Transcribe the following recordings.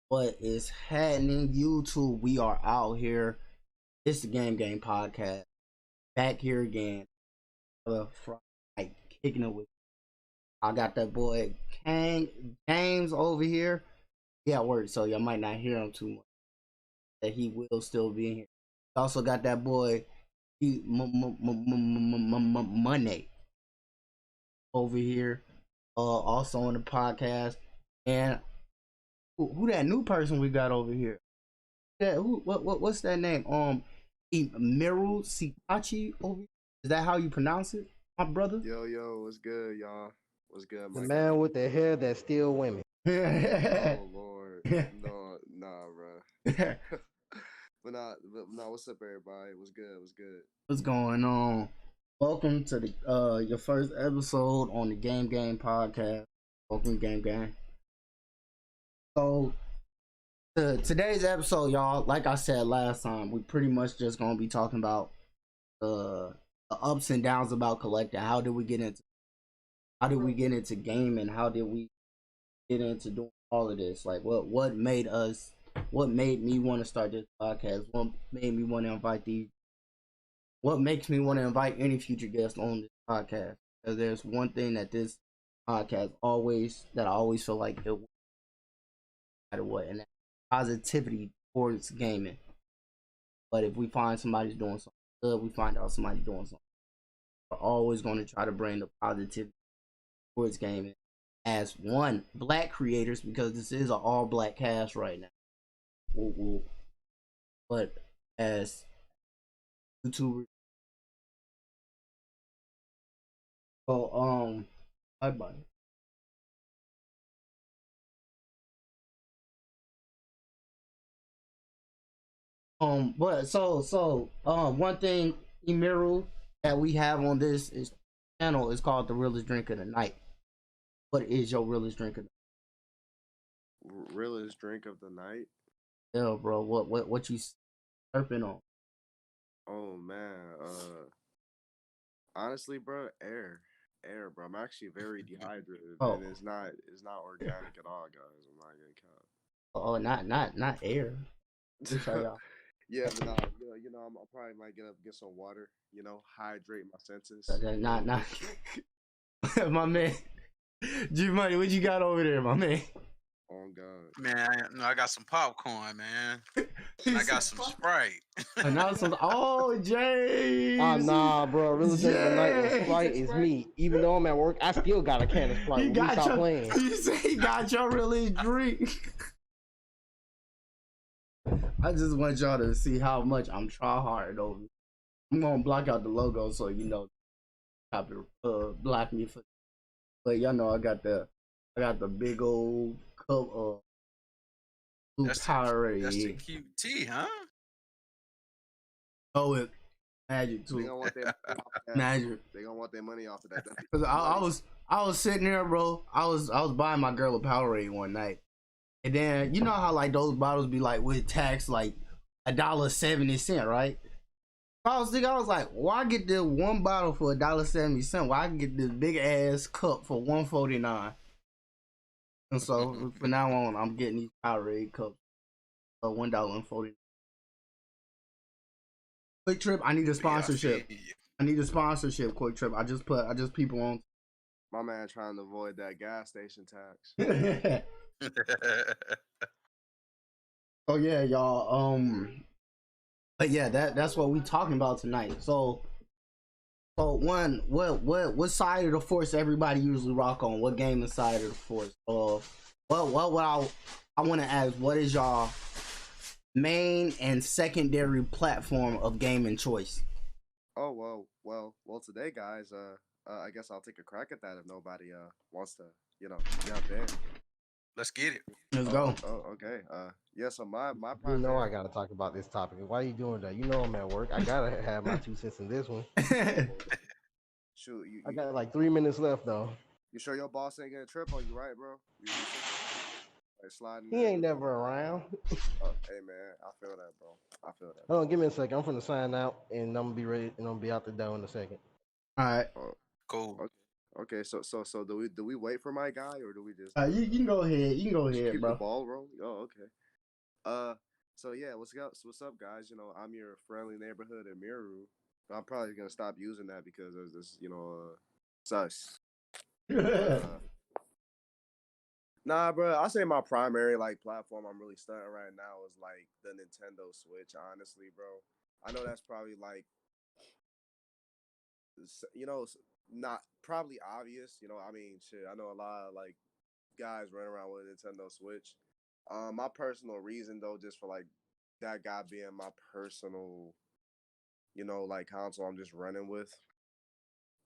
What is happening, YouTube? We are out here. It's the Game podcast. Back here again. Friday night, kicking it with. I got that boy Kang James over here. He at work, so y'all might not hear him too much. That he will still be in here. Also got that boy Money over here. Also on the podcast. And who that new person we got over here? Yeah, what's that name? Miru Sikachi over. Is that how you pronounce it, my brother? Yo, what's good, y'all? What's good, The my man guy? with the hair that steal women. Oh Lord, no, nah, bro. But what's up, everybody? What's good? What's good? What's going on? Welcome to the your first episode on the Game podcast. Welcome, Game. So today's episode, y'all, like I said last time, we pretty much just gonna be talking about the ups and downs about collecting. How did we get into gaming? How did we get into doing all of this? Like what made me want to start this podcast? What made me want to invite these? What makes me want to invite any future guests on this podcast? Because there's one thing that this podcast I always feel like it will, no matter what, and that's positivity towards gaming. But if we find somebody's doing something good, we find out somebody's doing something. We're always going to try to bring the positivity towards gaming as one black creators, because this is an all black cast right now. But as YouTubers, bye bye. One thing, Emiru, that we have on this channel is called the realest drink of the night. What is your realest drink of the Realest drink of the night? night? Yeah, bro. What you surfing on? Oh man, honestly, bro, air, bro. I'm actually very dehydrated, and it's not organic at all, guys. I'm not gonna count. Oh, not air. Y'all. Yeah, but nah, I probably might get some water. Hydrate my senses. Not my man. G Money, what you got over there, my man? Oh God, Man, I got some popcorn, man. I got some Sprite. And now James. Nah, bro. Real drink of the night with Sprite is me. Even though I'm at work, I still got a can of Sprite. He got stop playing. You say he got your realest drink. I just want y'all to see how much I'm trying hard over. I'm gonna block out the logo so you know, copy block me for. But y'all know I got the big old cup of blue Powerade. That's the QT, huh? Oh, it magic too. They gonna want their magic. They gonna want their money off of that. Cause I was sitting there, bro. I was buying my girl a Powerade one night, and then you know how like those bottles be like with tax like $1.70, right? I was like, why get this one bottle for $1.70? Why I can get this big ass cup for $1.49? And so from now on, I'm getting these Powerade cups for $1.40. Quick Trip, I need a sponsorship. I need a sponsorship, Quick Trip. I just people on. My man trying to avoid that gas station tax. Oh yeah, y'all. But yeah, that's what we talking about tonight. So one, what side of the force everybody usually rock on? What gaming side of the force? What I want to ask, what is y'all main and secondary platform of gaming choice? Oh well. Today, guys. I guess I'll take a crack at that if nobody wants to, jump in. Let's get it. Let's go. Oh, okay. Yeah. So my You know I gotta talk about this topic. Why are you doing that? You know I'm at work. I gotta have my 2 cents in this one. Shoot, I got like 3 minutes left though. You sure your boss ain't gonna trip on you, right, bro? Like sliding. He ain't never around. Oh, hey man, I feel that, bro. I feel that. Hold on, give me a second. I'm finna sign out and I'm gonna be ready and I'm gonna be out the door in a second. All right. Cool. Okay, so do we wait for my guy or do we just You can go ahead. You can go just ahead, keep the bro. ball rolling? Oh, okay. Uh, so yeah, what's up, guys? I'm your friendly neighborhood Amiru. I'm probably gonna stop using that because of this, sus. But nah, bro. I say my primary like platform I'm really starting right now is like the Nintendo Switch. Honestly, bro. I know that's probably like, you know, not probably obvious. I mean, shit. I know a lot of like guys running around with a Nintendo Switch. My personal reason though, just for like that guy being my personal, like console I'm just running with,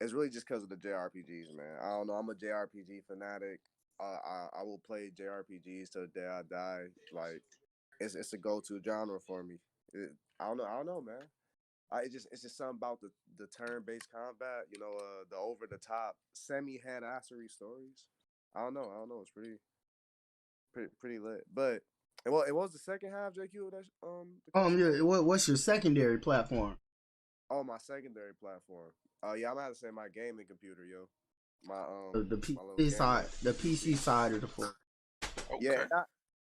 it's really just because of the JRPGs, man. I don't know. I'm a JRPG fanatic. I will play JRPGs till the day I die. Like it's a go to genre for me. I don't know. I don't know, man. It's just something about the turn based combat. The over the top semi head-assery stories. I don't know. I don't know. It's pretty lit. But it was the second half, JQ. That the question. Yeah. What's your secondary platform? Oh, my secondary platform. Yeah, I'm gonna have to say my gaming computer, yo. My The my little PC gaming side, the PC side of the phone. Yeah, Okay.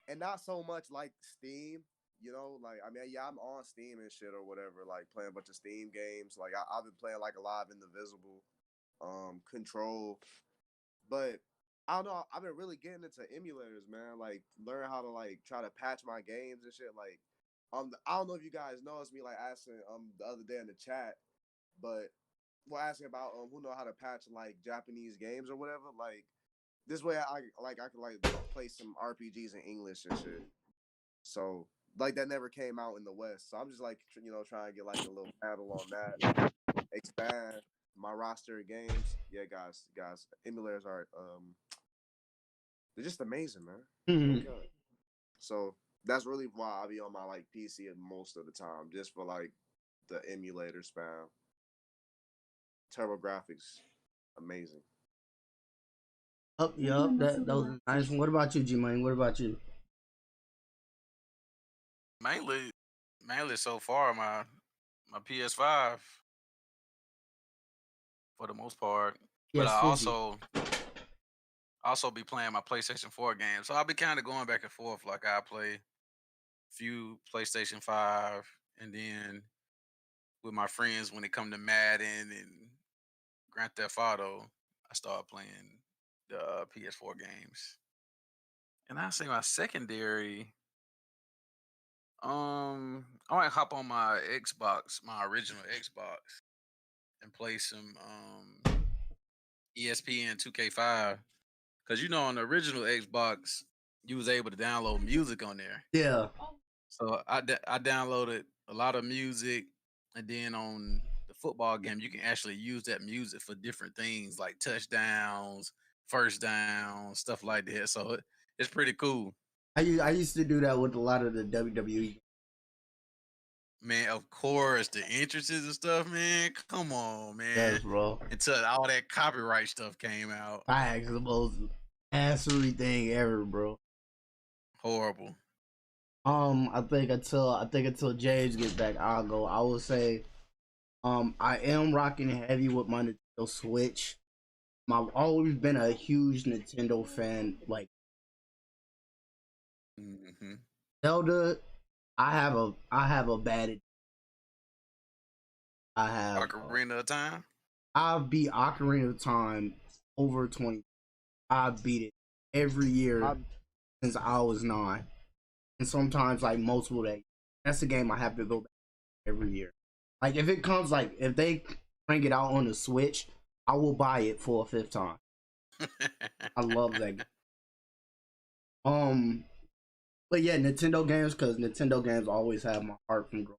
and not so much like Steam. Like I mean, yeah, I'm on Steam and shit or whatever, like playing a bunch of Steam games. Like I've been playing like a lot of Indivisible, Control, but I don't know. I've been really getting into emulators, man. Like learn how to like try to patch my games and shit. Like, I don't know if you guys noticed me like asking the other day in the chat, but we're asking about who know how to patch like Japanese games or whatever. Like this way, I could like play some RPGs in English and shit. So like that never came out in the West. So I'm just like trying to get like a little paddle on that, expand my roster of games. Yeah, guys, emulators are they're just amazing, man. Mhm. Okay. So that's really why I be on my like PC most of the time, just for like the emulator spam. Turbo graphics, amazing. Yup. That was a nice one. What about you, G Money? What about you? Mainly, mainly so far my PS5 for the most part, but I PS50. also be playing my PlayStation 4 games. So I'll be kind of going back and forth. Like I play few PlayStation 5, and then with my friends when it come to Madden and Grand Theft Auto, I start playing the PS4 games. And I say my secondary, I might hop on my Xbox, my original Xbox, and play some ESPN 2K5. Cause on the original Xbox, you was able to download music on there. Yeah. So I downloaded a lot of music, and then on the football game, you can actually use that music for different things like touchdowns, first downs, stuff like that. So it's pretty cool, I used to do that with a lot of the WWE. man. Of course, the entrances and stuff, man. Come on, Yes, man. bro. Until all that copyright stuff came out, Facts, the most assery thing ever, bro. horrible. I think until James gets back, I'll go. I will say, I am rocking heavy with my Nintendo Switch. I've always been a huge Nintendo fan. Like Hmm. Zelda, I have a bad. I have Ocarina of Time. I've beat Ocarina of Time over 20. I beat it every year I'm since I was 9, and sometimes like multiple days. That's a game I have to go back every year. Like if they bring it out on the Switch, I will buy it for a fifth time. I love that game. Um, but yeah, Nintendo games because Nintendo games always have my heart from growing.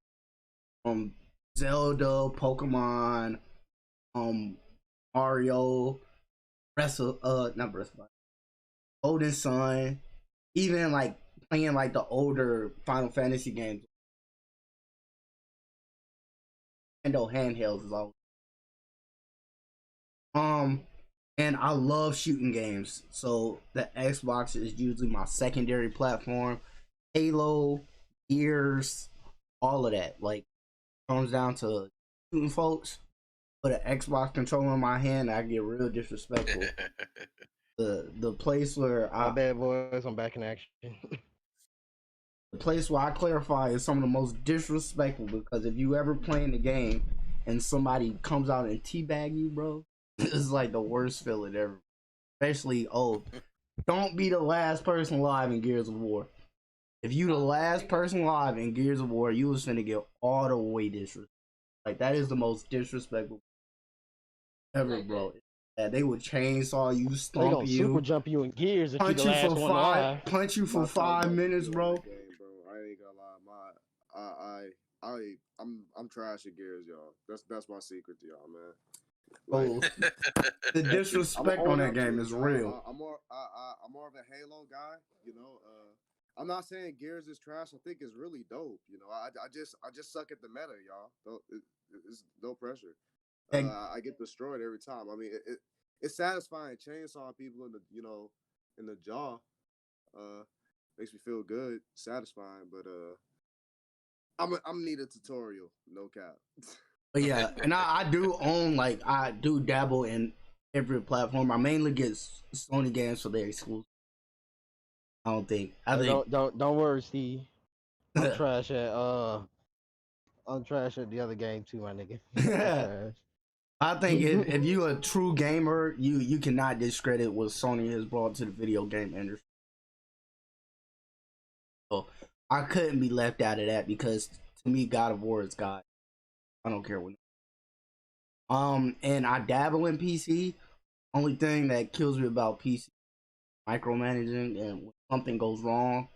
Um, Zelda, Pokemon, um, Mario, not Breath of Fire, Golden Sun, even like playing like the older Final Fantasy games. Nintendo handhelds is always um, and I love shooting games. So the Xbox is usually my secondary platform. Halo, Gears, all of that. Like comes down to shooting folks. put an Xbox controller in my hand, I get real disrespectful. The place where My bad, boys. I'm back in action. the place where I clarify is some of the most disrespectful, because if you ever playing the game and somebody comes out and teabag you, bro, it's like the worst feeling ever. Especially, don't be the last person live in Gears of War. If you the last person live in Gears of War, you was finna get all the way disrespectful. Like, that is the most disrespectful ever, bro. Yeah, they would chainsaw you, They stomp gonna super you, jump you in gears if you punch the you last for one alive. punch you for My tongue 5 don't minutes, feel bro. that game, bro. I ain't gonna lie. I'm trash at Gears, y'all. That's my secret to y'all, man. Like, The disrespect on that game is real. I'm more of a Halo guy, you know. I'm not saying Gears is trash. I think it's really dope. You know, I just suck at the meta, y'all. It's no pressure. I get destroyed every time. I mean, it's satisfying chainsawing people in the jaw. Makes me feel good, satisfying. But I'm need a tutorial, no cap. But yeah, and I do own, like, I do dabble in every platform. I mainly get Sony games for their exclusive. I think Don't worry, Steve. I'm trash at the other game too, my nigga. I think if you a true gamer, you cannot discredit what Sony has brought to the video game industry. So I couldn't be left out of that, because to me, God of War is God. I don't care what. And I dabble in PC. Only thing that kills me about PC, micromanaging, and when something goes wrong,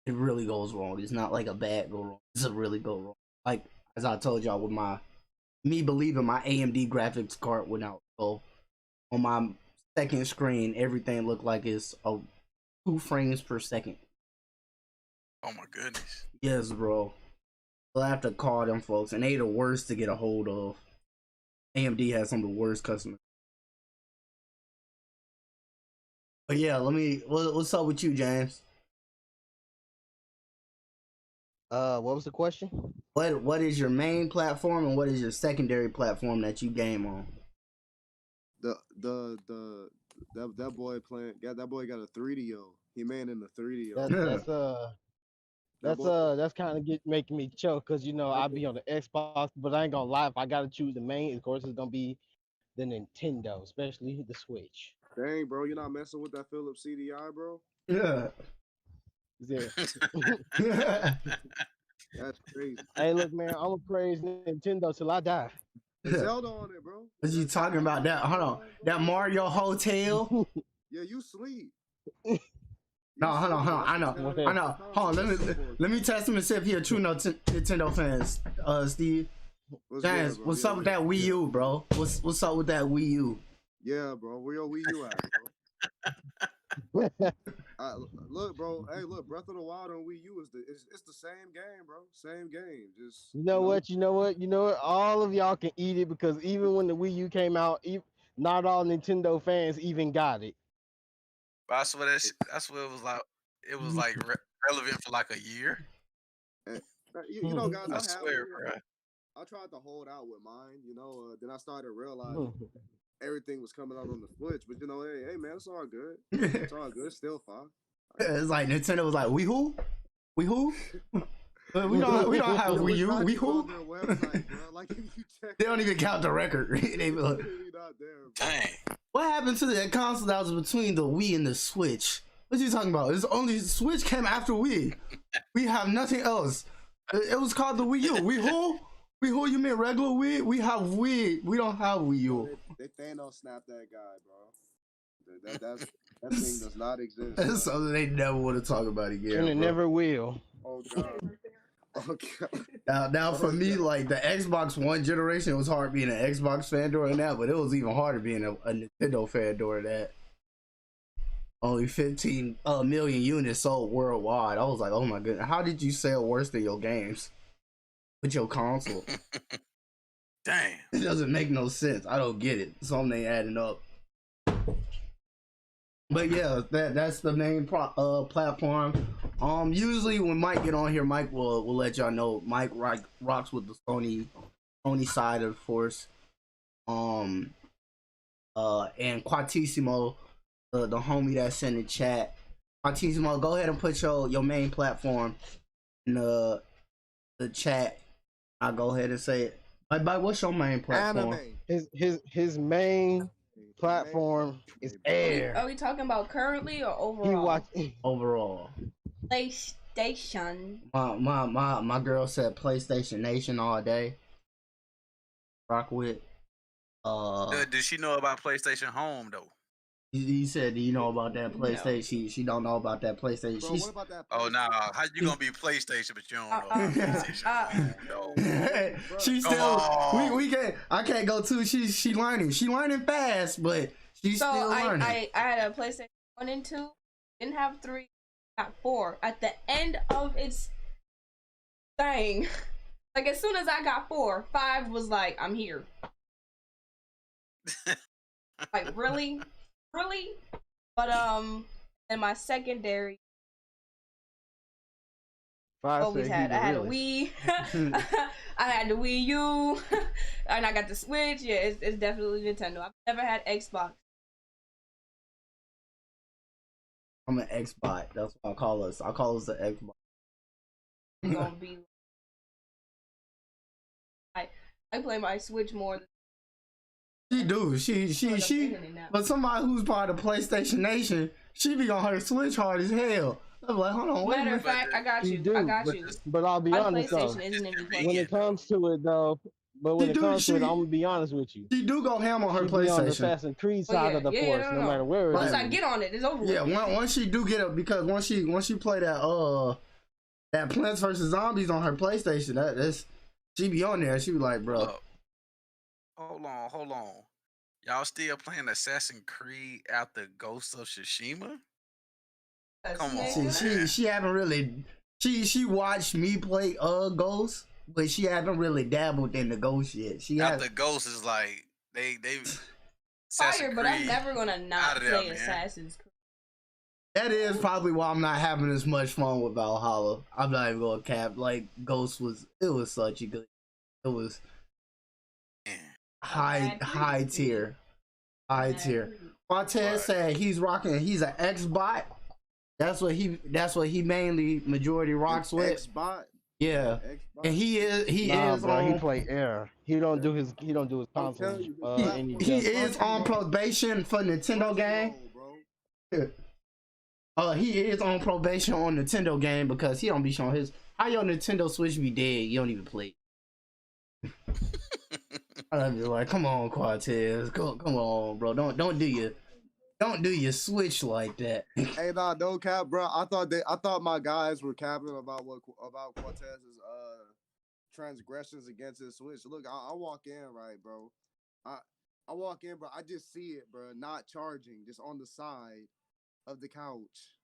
it really goes wrong. It's not like a bad go wrong. It's a really go wrong. Like, as I told y'all, with me believing my AMD graphics card went out. So on my second screen, everything looked like it's 2 frames per second. Oh my goodness. Yes, bro. So I have to call them folks, and they the worst to get a hold of. AMD has some of the worst customers. But yeah, what's up with you, James? What was the question? What is your main platform, and what is your secondary platform that you game on? That boy playing. Yeah, that boy got a 3DO. He man in the 3DO. That's kind of making me choke, because I be on the Xbox, but I ain't gonna lie, if I gotta choose the main, of course it's gonna be the Nintendo, especially the Switch. Dang, bro, you're not messing with that Philips CDI, bro. Yeah. That's crazy. Hey, look, man, I'm gonna praise Nintendo till I die. Zelda on it, bro. What you talking about? That hold on, that Mario Hotel. Yeah, you sleep. No, hold on. I know. Hold on, let me test him and see if he a true Nintendo fan. Steve. James, what's up with that Wii U, bro? What's up with that Wii U? Yeah, bro. Where your Wii U at, bro? Look, bro. Hey, look. Breath of the Wild on Wii U it's the same game, bro. Same game. Just You know what? All of y'all can eat it, because even when the Wii U came out, not all Nintendo fans even got it. But I swear that's what it was like. It was like relevant for like a year. You know, guys. I swear, bro. I tried to hold out with mine. Then I started realizing everything was coming out on the Switch. But hey man, it's all good. It's all good. It's still fine. It's like Nintendo was like, we who? We don't have Wii U. We who? Like, they don't even count the record. They be like, dang. What happened to that console that was between the Wii and the Switch? What you talking about? It's only Switch came after Wii. We have nothing else. It was called the Wii U. We who? We who? You mean regular Wii? We have Wii. We don't have Wii U. They Thanos snapped that guy, bro. That thing does not exist. That's something they never want to talk about again. And it never will. Oh god. Oh god. Now for me, like the Xbox One generation, it was hard being an Xbox fan during that, but it was even harder being a Nintendo fan during that. Only 15 million units sold worldwide. I was like, oh my goodness, how did you sell worse than your games with your console? Damn. It doesn't make no sense. I don't get it. Something ain't adding up. But yeah, that's the main platform. Usually when Mike get on here, Mike will let y'all know. Mike rocks with the Sony side of the force. Um, and Quatissimo, the homie that's in the chat. Quatissimo, go ahead and put your main platform in the chat. I'll go ahead and say it. Bye. What's your main platform? Anime. His main platform is Air. Are we talking about currently or overall? He watch Overall. PlayStation. My girl said PlayStation Nation all day. Rock with. Does she know about PlayStation Home though? You said, do you know about that PlayStation? No. She don't know about that PlayStation. Bro, what about that? Oh nah, how you gonna be PlayStation but you don't know about PlayStation? No. She still we can't. I can't go too. She learning. She learning fast, but she's still learning. I had a PlayStation 1 and 2. Didn't have 3. Got 4. At the end of its thing, like as soon as I got 4, 5 was like, I'm here. Like really? But in my secondary, always had. I had a Wii. I had the Wii U, and I got the Switch. Yeah, it's definitely Nintendo. I've never had Xbox. I'm an Xbot. That's what I call us. I call us the Xbot. I'm gonna be. I play my Switch more than. She do. She. But somebody who's part of PlayStation Nation, she be on her Switch hard as hell. I'm like, hold on, wait a Matter minute. of fact, I got you. do, I got you. But I'll be My honest though. PlayStation isn't even When it comes to it though, I'm gonna be honest with you. She do go ham on her She be on the PlayStation. Assassin's Creed side of the force, no matter where. Once I get on it, it's over. Yeah, once she do get up, because once she play that Plants vs Zombies on her PlayStation, that's she be on there. She be like, bro. Hold on. Y'all still playing Assassin's Creed after Ghost of Tsushima? Come on. She haven't really. She watched me play Ghost, but she haven't really dabbled in the Ghost yet. After Ghost is like they fire, but I'm never gonna not play Assassin's Creed. That is probably why I'm not having as much fun with Valhalla. I'm not even gonna cap. Like Ghost was such a good. It was high tier. Cortez said he's rocking. He's an Xbot. That's what he mainly majority rocks with. Xbot. Yeah, and he is bro, on. He play Air. He don't do his console. He is on probation for Nintendo game. He is on probation on Nintendo game because he don't be showing his. How your Nintendo Switch be dead? You don't even play. I'd be like, come on, Cortez, come on, bro. Don't do your Switch like that. Hey, nah, don't cap, bro. I thought my guys were capping about Cortez's transgressions against his Switch. Look, I walk in, right, bro. I walk in, bro. I just see it, bro. Not charging, just on the side of the couch.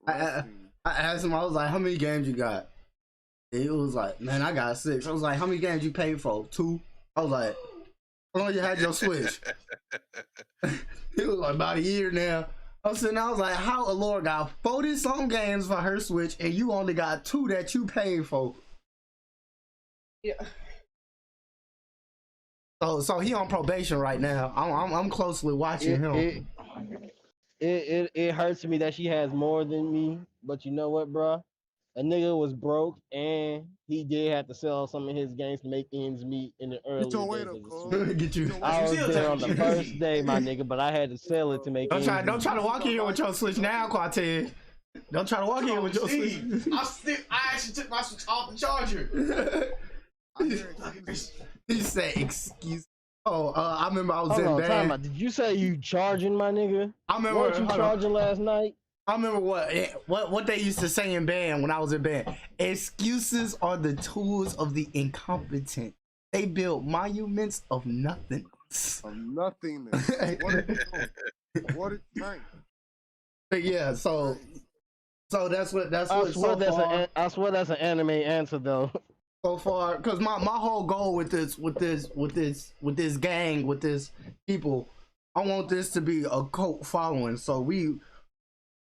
I asked him. I was like, how many games you got? He was like, man, I got 6. I was like, how many games you paid for? 2. I was like, how long you had your Switch? He was like, about a year now. I was like, how Allure got 40-some games for her Switch and you only got 2 that you paid for? Yeah. So he on probation right now. I'm closely watching him. It hurts me that she has more than me, but you know what, bro? A nigga was broke and he did have to sell some of his games to make ends meet in the early days. I was there on the first day, my nigga, but I had to sell it to make ends meet. Don't try to walk in here with your Switch now, Cortez. Don't try to walk in here with your Switch. I actually took my Switch off the charger. He said excuse. I remember I was in bed. Did you say you charging, my nigga? I remember. Weren't you charging last night? I remember what they used to say in band when I was in band. Excuses are the tools of the incompetent. They build monuments of nothingness. Of nothingness. What is right? But yeah, so that's what I swear that's an anime answer though. So far, because my whole goal with this gang, with this people, I want this to be a cult following. So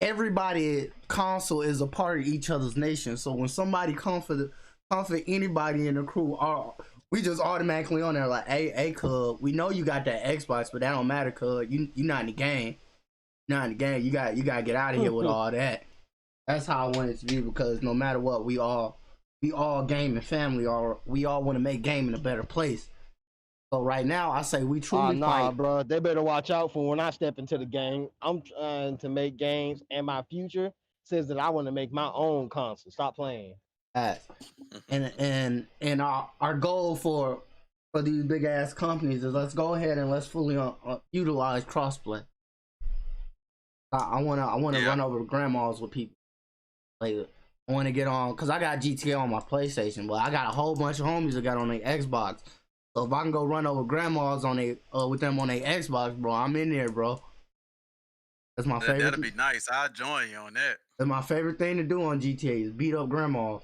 everybody at console is a part of each other's nation. So when somebody come for anybody in the crew, we just automatically on there like, hey, cuz, we know you got that Xbox, but that don't matter, cuz you not in the game. Not in the game. You gotta get out of here with all that. That's how I want it to be, because no matter what, we all gaming family, or we all want to make gaming a better place. So right now, I say we truly fight. bro. They better watch out for when I step into the game. I'm trying to make games, and my future says that I want to make my own console. Stop playing. And our goal for these big ass companies is, let's go ahead and let's fully utilize crossplay. I wanna run over grandmas with people. Like, I want to get on, because I got GTA on my PlayStation, but I got a whole bunch of homies that got on their Xbox. So if I can go run over grandmas on with them on their Xbox, bro, I'm in there, bro. That's my favorite. That'll be nice. I'll join you on that. That's my favorite thing to do on GTA is beat up grandmas.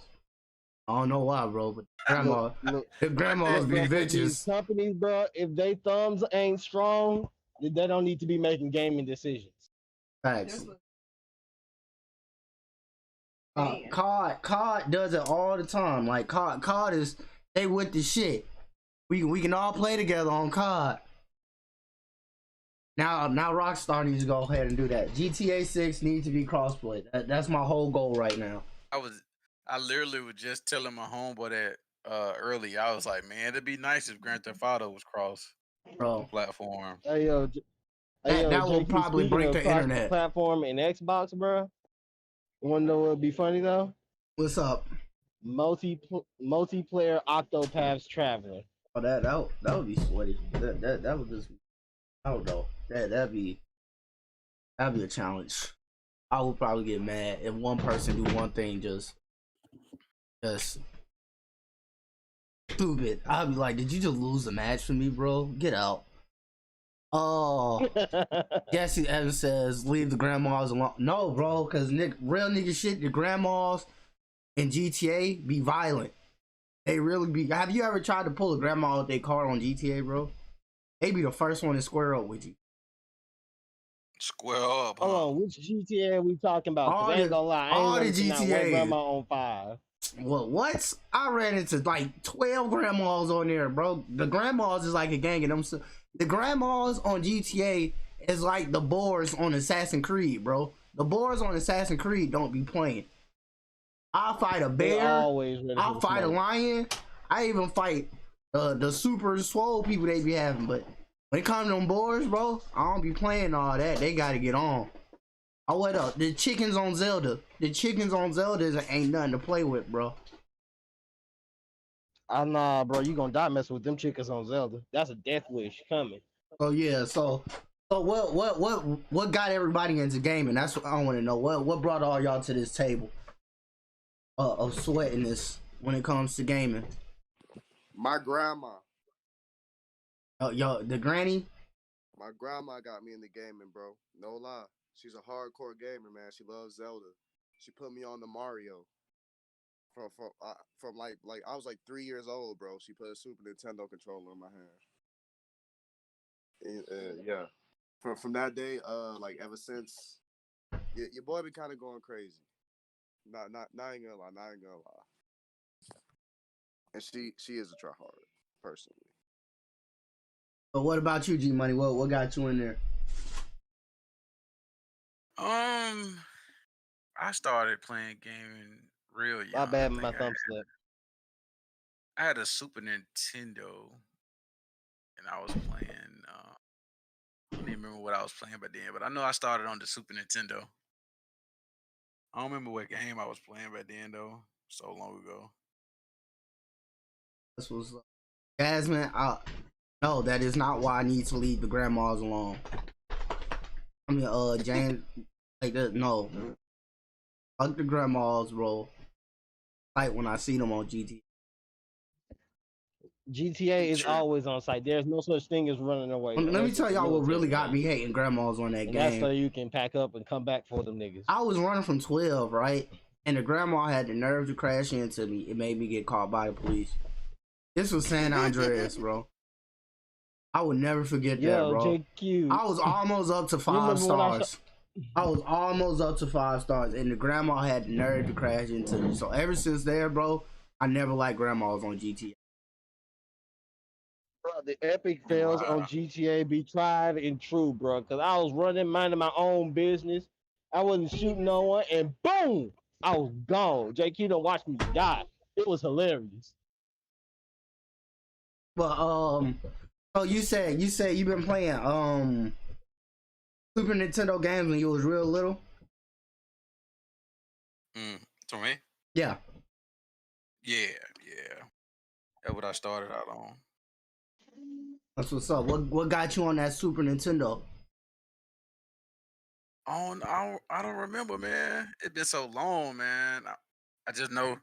I don't know why, bro, but the grandmas be bitches. These companies, bro, if they thumbs ain't strong, they don't need to be making gaming decisions. Facts. COD does it all the time. Like COD is, they with the shit. We can all play together on COD. Now Rockstar needs to go ahead and do that. GTA 6 needs to be crossplay. That's my whole goal right now. I literally was just telling my homeboy that early. I was like, man, it'd be nice if Grand Theft Auto was cross platform. Hey yo, that will probably break the internet platform and Xbox, bro. You wanna know what'd be funny though? What's up? Multiplayer Octopaths Traveler. Oh, that would be sweaty. That would just, I don't know. That'd be a challenge. I would probably get mad if one person do one thing just stupid. I'd be like, did you just lose the match for me, bro? Get out. Oh, Jesse Evans says, leave the grandmas alone. No, bro, because real nigga shit, the grandmas in GTA be violent. They really be. Have you ever tried to pull a grandma with their car on GTA, bro? They be the first one to square up with you. Square up. Hold on, which GTA are we talking about? I ain't gonna lie, I ain't never seen one grandma on 5. Well, what? I ran into like 12 grandmas on there, bro. The grandmas is like a gang of them. The grandmas on GTA is like the boars on Assassin's Creed, bro. The boars on Assassin's Creed don't be playing. I'll fight a bear. I'll fight a lion. I even fight the super swole people they be having. But when it comes to them boars, bro, I don't be playing all that. They gotta get on. Oh, what up? The chickens on Zelda. The chickens on Zelda ain't nothing to play with, bro. Nah, bro, you gonna die messing with them chickens on Zelda. That's a death wish coming. Oh yeah, so what got everybody into gaming? That's what I want to know. What brought all y'all to this table of sweating this when it comes to gaming? My grandma. Oh, yo, the granny. My grandma got me into gaming, bro. No lie. She's a hardcore gamer, man. She loves Zelda. She put me on the Mario. From like I was like 3 years old, bro. She put a Super Nintendo controller in my hand. And, yeah. From that day, like ever since, your boy been kind of going crazy. Not ain't gonna lie. And she is a tryhard, personally. But what about you, G Money? What got you in there? I started playing gaming real young. My bad, my thumb slipped. I had a Super Nintendo, and I was playing. I don't even remember what I was playing back then, but I know I started on the Super Nintendo. I don't remember what game I was playing back then, though. So long ago. This was Jasmine. No, that is not why I need to leave the grandmas alone. I mean, Jane, like that. No, fuck the grandmas, bro. Like when I see them on GTA. GTA is always on site. There's no such thing as running away. Let me tell y'all what really got me hating grandmas on that game. That's so you can pack up and come back for them niggas. I was running from 12, right? And the grandma had the nerve to crash into me. It made me get caught by the police. This was San Andreas, bro. I would never forget that, bro. JQ. I was almost up to 5 stars. I was almost up to 5 stars, and the grandma had the nerve to crash into me. So ever since there, bro, I never liked grandmas on GTA. Bro, the epic fails on Wow. GTA be tried and true, bro. Cause I was running, minding my own business. I wasn't shooting no one, and boom, I was gone. JQ don't watch me die. It was hilarious. But so you said you've been playing Super Nintendo games when you was real little. To me? Yeah. Yeah, yeah. That's what I started out on. That's what's up. What got you on that Super Nintendo? I don't remember, man. It's been so long, man. I just know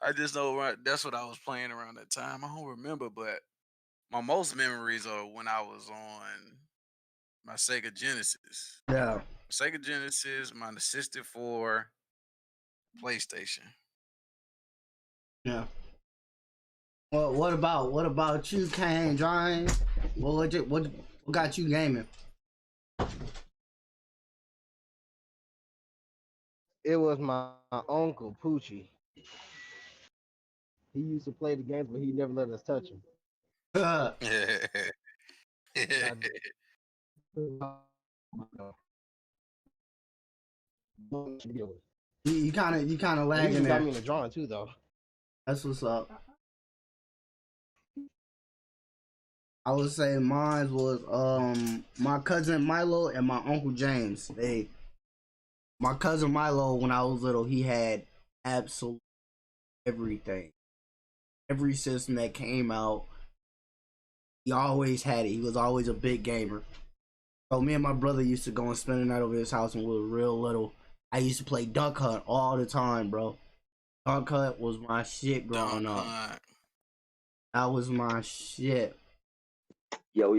right, that's what I was playing around that time. I don't remember, but my most memories are when I was on my Sega Genesis. Yeah. Sega Genesis, my 64, PlayStation. Yeah. Well, what about you, Kane, John? What got you gaming? It was my uncle Poochie. He used to play the games, but he never let us touch him. I, you kind of he lagging even got there. me in the drawing too, though. That's what's up. I would say mine was my cousin Milo and my uncle James. My cousin Milo, when I was little, he had absolutely everything. Every system that came out, he always had it. He was always a big gamer. So me and my brother used to go and spend the night over his house when we were real little. I used to play Duck Hunt all the time, bro. Duck Hunt was my shit growing Dunk up. Hunt. That was my shit. Yo,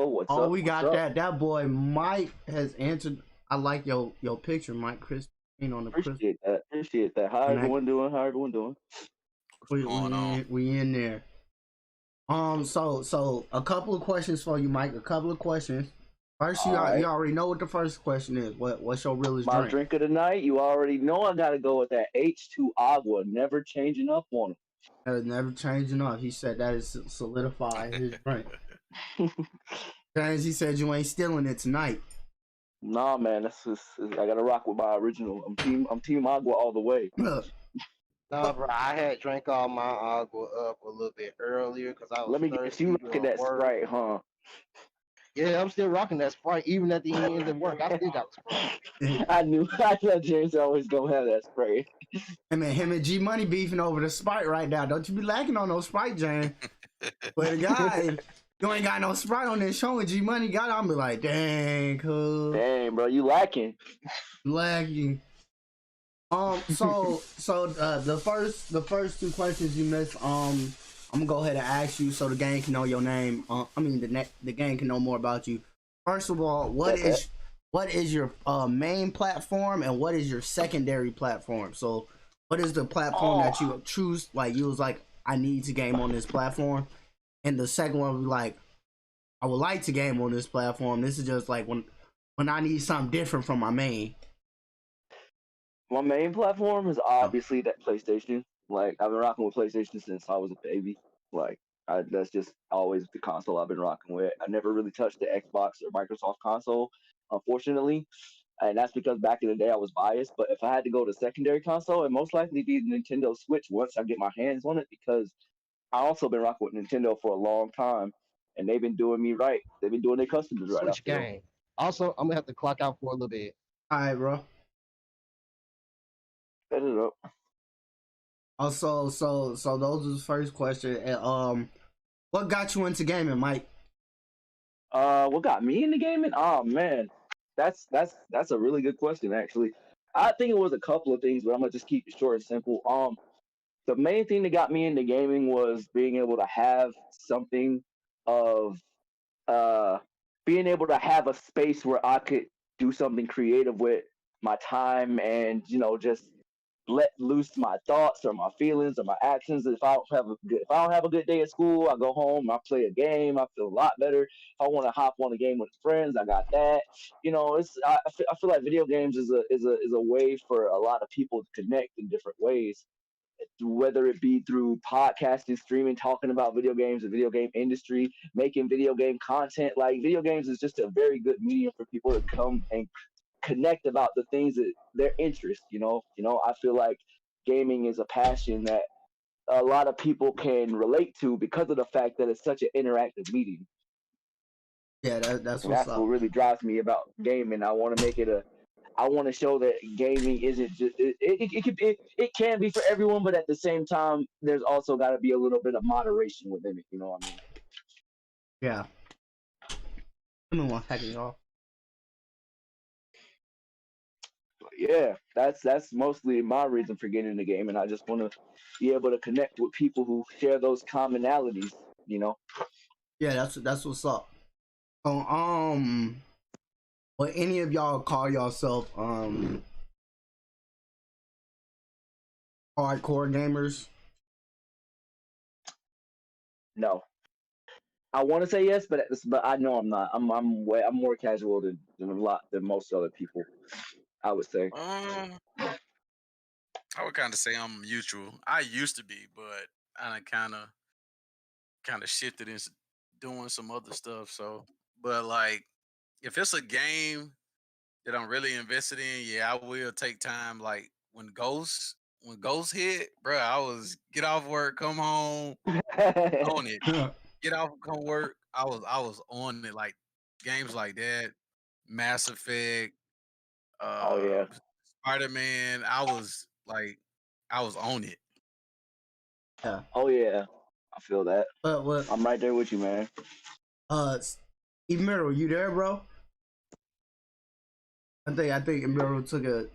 what's Oh, up? we What's got up? that. That boy Mike has answered. I like your picture, Mike. Christine on the Chris. Appreciate that. How And everyone doing? How everyone doing? What's going on? we in there. So a couple of questions for you, Mike. A couple of questions. First, you All right. already know what the first question is. What's your realest My drink? drink of the night, you already know I gotta go with that H2 Agua, never changing up on That is never changing up. He said that is solidifying his drink. James, he said you ain't stealing it tonight. Nah, man, that's just, I gotta rock with my original. I'm team Agua all the way. No, bro, I had drank all my agua up a little bit earlier because I was Let me guess, thirsty you doing rocking that work. Sprite, huh? Yeah, I'm still rocking that Sprite. Even at the end of work, I still got the Sprite. I knew James always gonna have that Sprite. Him and G Money beefing over the Sprite right now. Don't you be lacking on those Sprite, James. But the guy, you ain't got no Sprite on this show and G Money got it. I'm be like, dang, cool. Dang, bro, you lacking. Lacking. So the first two questions you missed. I'm gonna go ahead and ask you so the gang can know your name. The gang can know more about you. First of all, what is your main platform and what is your secondary platform? So, what is the platform that you choose? Like you was like, I need to game on this platform, and the second one was like, I would like to game on this platform. This is just like when I need something different from my main. My main platform is obviously that PlayStation. Like I've been rocking with PlayStation since I was a baby. Like that's just always the console I've been rocking with. I never really touched the Xbox or Microsoft console, unfortunately, and that's because back in the day I was biased. But if I had to go to secondary console, it'd most likely be the Nintendo Switch once I get my hands on it because I also been rocking with Nintendo for a long time, and they've been doing me right. They've been doing their customers right. I Switch feel. game. Also, I'm gonna have to clock out for a little bit. All right, bro. Set it up. Also, so those was the first question. And, what got you into gaming, Mike? What got me into gaming? Oh man, that's a really good question actually. I think it was a couple of things, but I'm gonna just keep it short and simple. The main thing that got me into gaming was being able to have something of uh being able to have a space where I could do something creative with my time and just let loose my thoughts or my feelings or my actions. If I don't have a good day at school, I go home, I play a game, I feel a lot better. If I want to hop on a game with friends, I got that. I feel like video games is a way for a lot of people to connect in different ways. whether it be through podcasting, streaming, talking about video games, the video game industry, making video game content. Like video games is just a very good medium for people to come and connect about the things that their interest. I feel like gaming is a passion that a lot of people can relate to because of the fact that it's such an interactive medium. Yeah, that's And what's that's what up. really drives me about gaming. I want to make it a I want to show that gaming isn't just it can be for everyone, but at the same time, there's also got to be a little bit of moderation within it. You know what I mean? Yeah. Give me 1 second, y'all. But yeah, that's mostly my reason for getting in the game, and I just want to be able to connect with people who share those commonalities. You know? Yeah, that's what's up. So, will any of y'all call yourself hardcore gamers? No, I want to say yes, but I know I'm not. I'm more casual than a lot than most other people. I would say. I would kind of say I'm mutual. I used to be, but I kind of shifted into doing some other stuff. So, but like, if it's a game that I'm really invested in, yeah, I will take time. Like when Ghost hit, bro, I was get off work, come home, on it. Get off, come work. I was on it. Like games like that, Mass Effect, Oh uh, yeah. Spider Man. I was on it. Yeah. Oh yeah. I feel that. But what? I'm right there with you, man. Emiro, you there, bro? I think Emiro took a.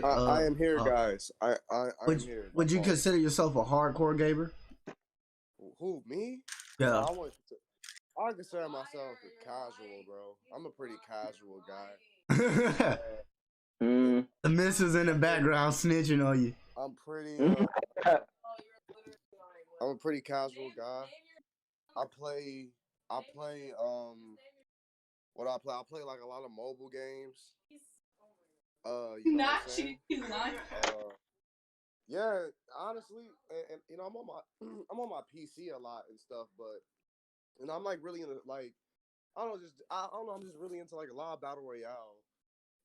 I am here, guys. I am here. Would you That's all. consider yourself a hardcore gamer? Who, me? Yeah. I consider myself a casual, bro. I'm a pretty casual guy. The missus in the background snitching on you. I'm a pretty casual guy. I play what I play. I play like a lot of mobile games. You know what I'm saying? He's lying. Yeah, honestly, and I'm on my I'm on my PC a lot and stuff, but I'm like really into like I don't know, I'm just really into like a lot of battle royale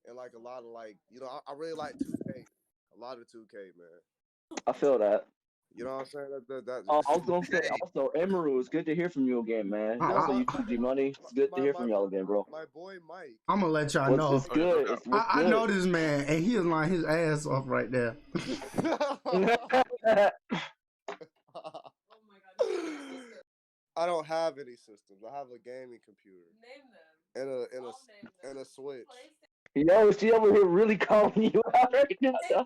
and like a lot of like I really like 2K, a lot of 2K, man. I feel that. You know what I'm saying? I was gonna say also, Emerald, it's good to hear from you again, man. Also, you G Money, it's good to hear from y'all again, bro. My boy Mike. I'm gonna let y'all know. It's good. I know this man, and he is lying his ass off right there. I don't have any systems. I have a gaming computer. Name them. And a Switch. Yo, she over here really calling you out right now.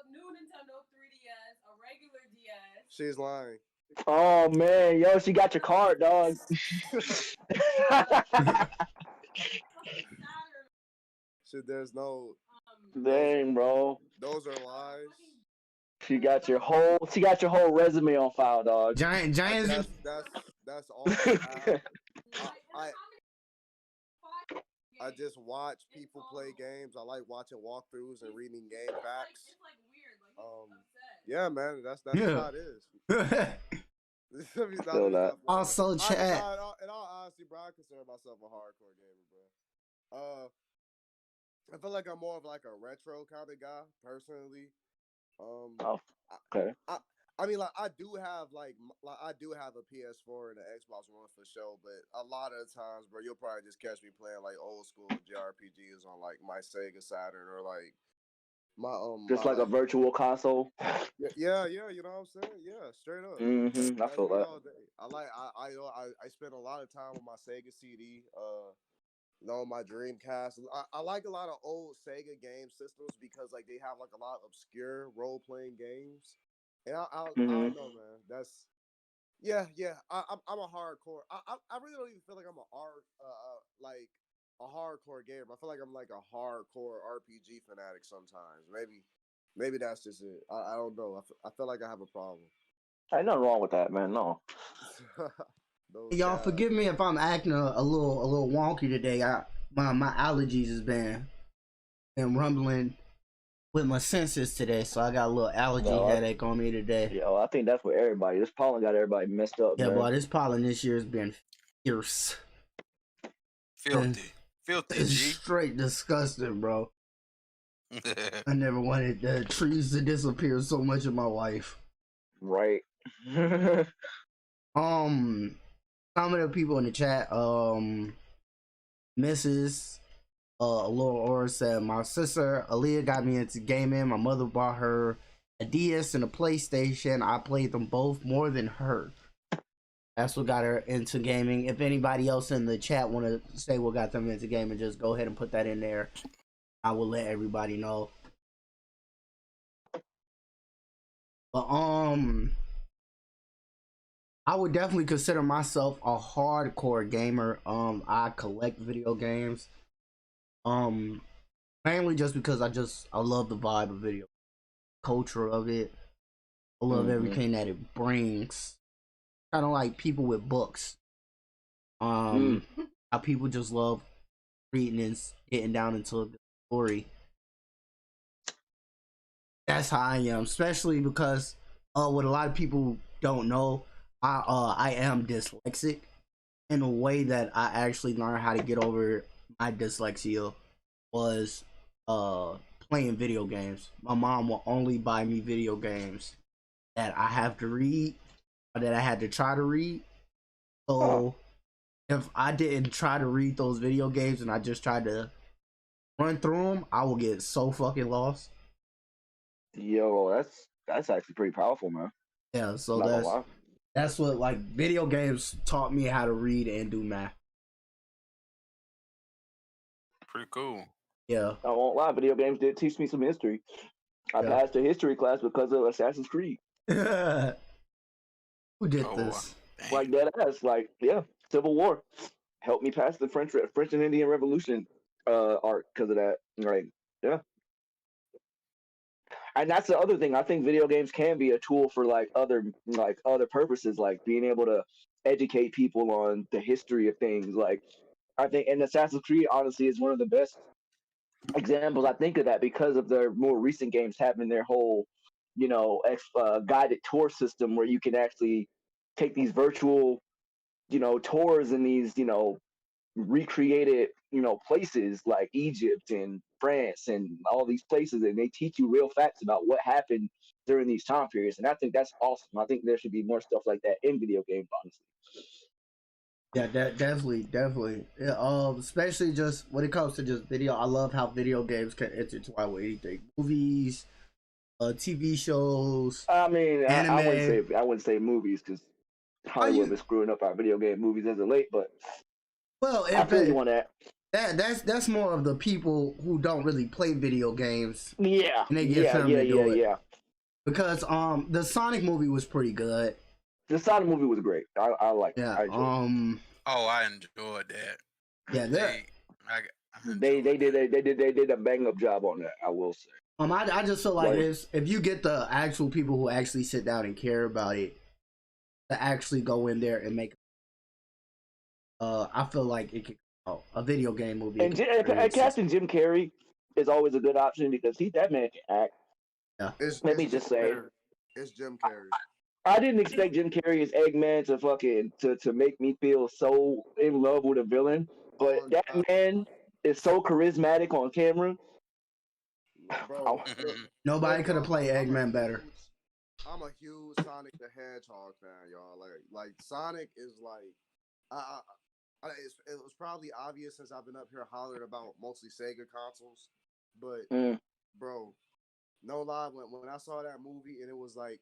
New Nintendo 3DS, a regular DS. She's lying. Oh man, yo, she got your card, dog. Shit, there's no. Dang, bro. Those are lies. She got your whole resume on file, dog. Giants. That's all I have. I just watch people play games. I like watching walkthroughs and reading game facts. Yeah, man, that's how it is. Also, chat. In all honesty, bro, I consider myself a hardcore gamer, bro. I feel like I'm more of like a retro kind of guy, personally. Okay. I mean, like I do have a PS4 and an Xbox One for sure, but a lot of the times, bro, you'll probably just catch me playing like old school JRPGs on like my Sega Saturn or like my just like a virtual console. Yeah, you know what I'm saying? Yeah, straight up. I feel that. I spend a lot of time with my Sega CD. My Dreamcast. I like a lot of old Sega game systems because like they have like a lot of obscure role playing games. And I don't know, man. That's I'm a hardcore. I really don't even feel like I'm a hardcore gamer. I feel like I'm like a hardcore RPG fanatic sometimes. Maybe that's just it. I don't know. I feel like I have a problem. Ain't nothing wrong with that, man. No. Y'all forgive me if I'm acting a little wonky today. my allergies has been rumbling with my senses today, so I got a little allergy No, headache on me today. I think that's what everybody. This pollen got everybody messed up, Yeah, man. boy, this pollen this year has been fierce. Filthy. Filthy, It's G. straight disgusting, bro. I never wanted the trees to disappear so much in my life. Right. Some of the people in the chat, Mrs. Laura Orr said, my sister Aaliyah got me into gaming. My mother bought her a DS and a PlayStation. I played them both more than her. That's what got her into gaming. If anybody else in the chat want to say what got them into gaming, just go ahead and put that in there. I will let everybody know. But I would definitely consider myself a hardcore gamer. I collect video games. Mainly just because I love the vibe of video, culture of it. I love everything that it brings. Kind of like people with books. How people just love reading and getting down into a good story. That's how I am, especially because what a lot of people don't know, I am dyslexic. In a way that I actually learned how to get over my dyslexia was playing video games. My mom will only buy me video games that I have to read or that I had to try to read. So if I didn't try to read those video games and I just tried to run through them, I will get so fucking lost. Yo, that's actually pretty powerful, man. Yeah, so Not gonna lie. that's what, like, video games taught me how to read and do math. Pretty cool. Yeah. I won't lie, video games did teach me some history. I passed a history class because of Assassin's Creed. Who did Oh, this? dang. Like dead ass, like Civil War helped me pass the French and Indian Revolution art because of that. Like, yeah. And that's the other thing. I think video games can be a tool for like other purposes, like being able to educate people on the history of things. Like, I think, and Assassin's Creed honestly is one of the best examples I think of that because of their more recent games having their whole, guided tour system where you can actually take these virtual, tours in these, recreated, places like Egypt and France and all these places, and they teach you real facts about what happened during these time periods. And I think that's awesome. I think there should be more stuff like that in video games, honestly. Yeah, definitely. Yeah, especially just when it comes to just video, I love how video games can intertwine with anything, movies, TV shows. I mean, anime. I wouldn't say movies because Hollywood been screwing up our video game movies as of late. But I feel you on that. That's more of the people who don't really play video games. Yeah, and they get them to do it. Yeah. Because the Sonic movie was pretty good. The Sonic movie was great. I like. Yeah. I enjoyed that. Yeah. They did a bang up job on that. I will say. I just feel like if you get the actual people who actually sit down and care about it to actually go in there and make, I feel like it could a video game movie. And casting Jim Carrey is always a good option because that man can act. Yeah. Let me just say, it's Jim Carrey. I didn't expect Jim Carrey as Eggman to make me feel so in love with a villain, but that man is so charismatic on camera. Bro, nobody could have played Eggman better. I'm a huge Sonic the Hedgehog fan, y'all. Like Sonic is like, it was probably obvious since I've been up here hollering about mostly Sega consoles, but bro, no lie, when I saw that movie and it was like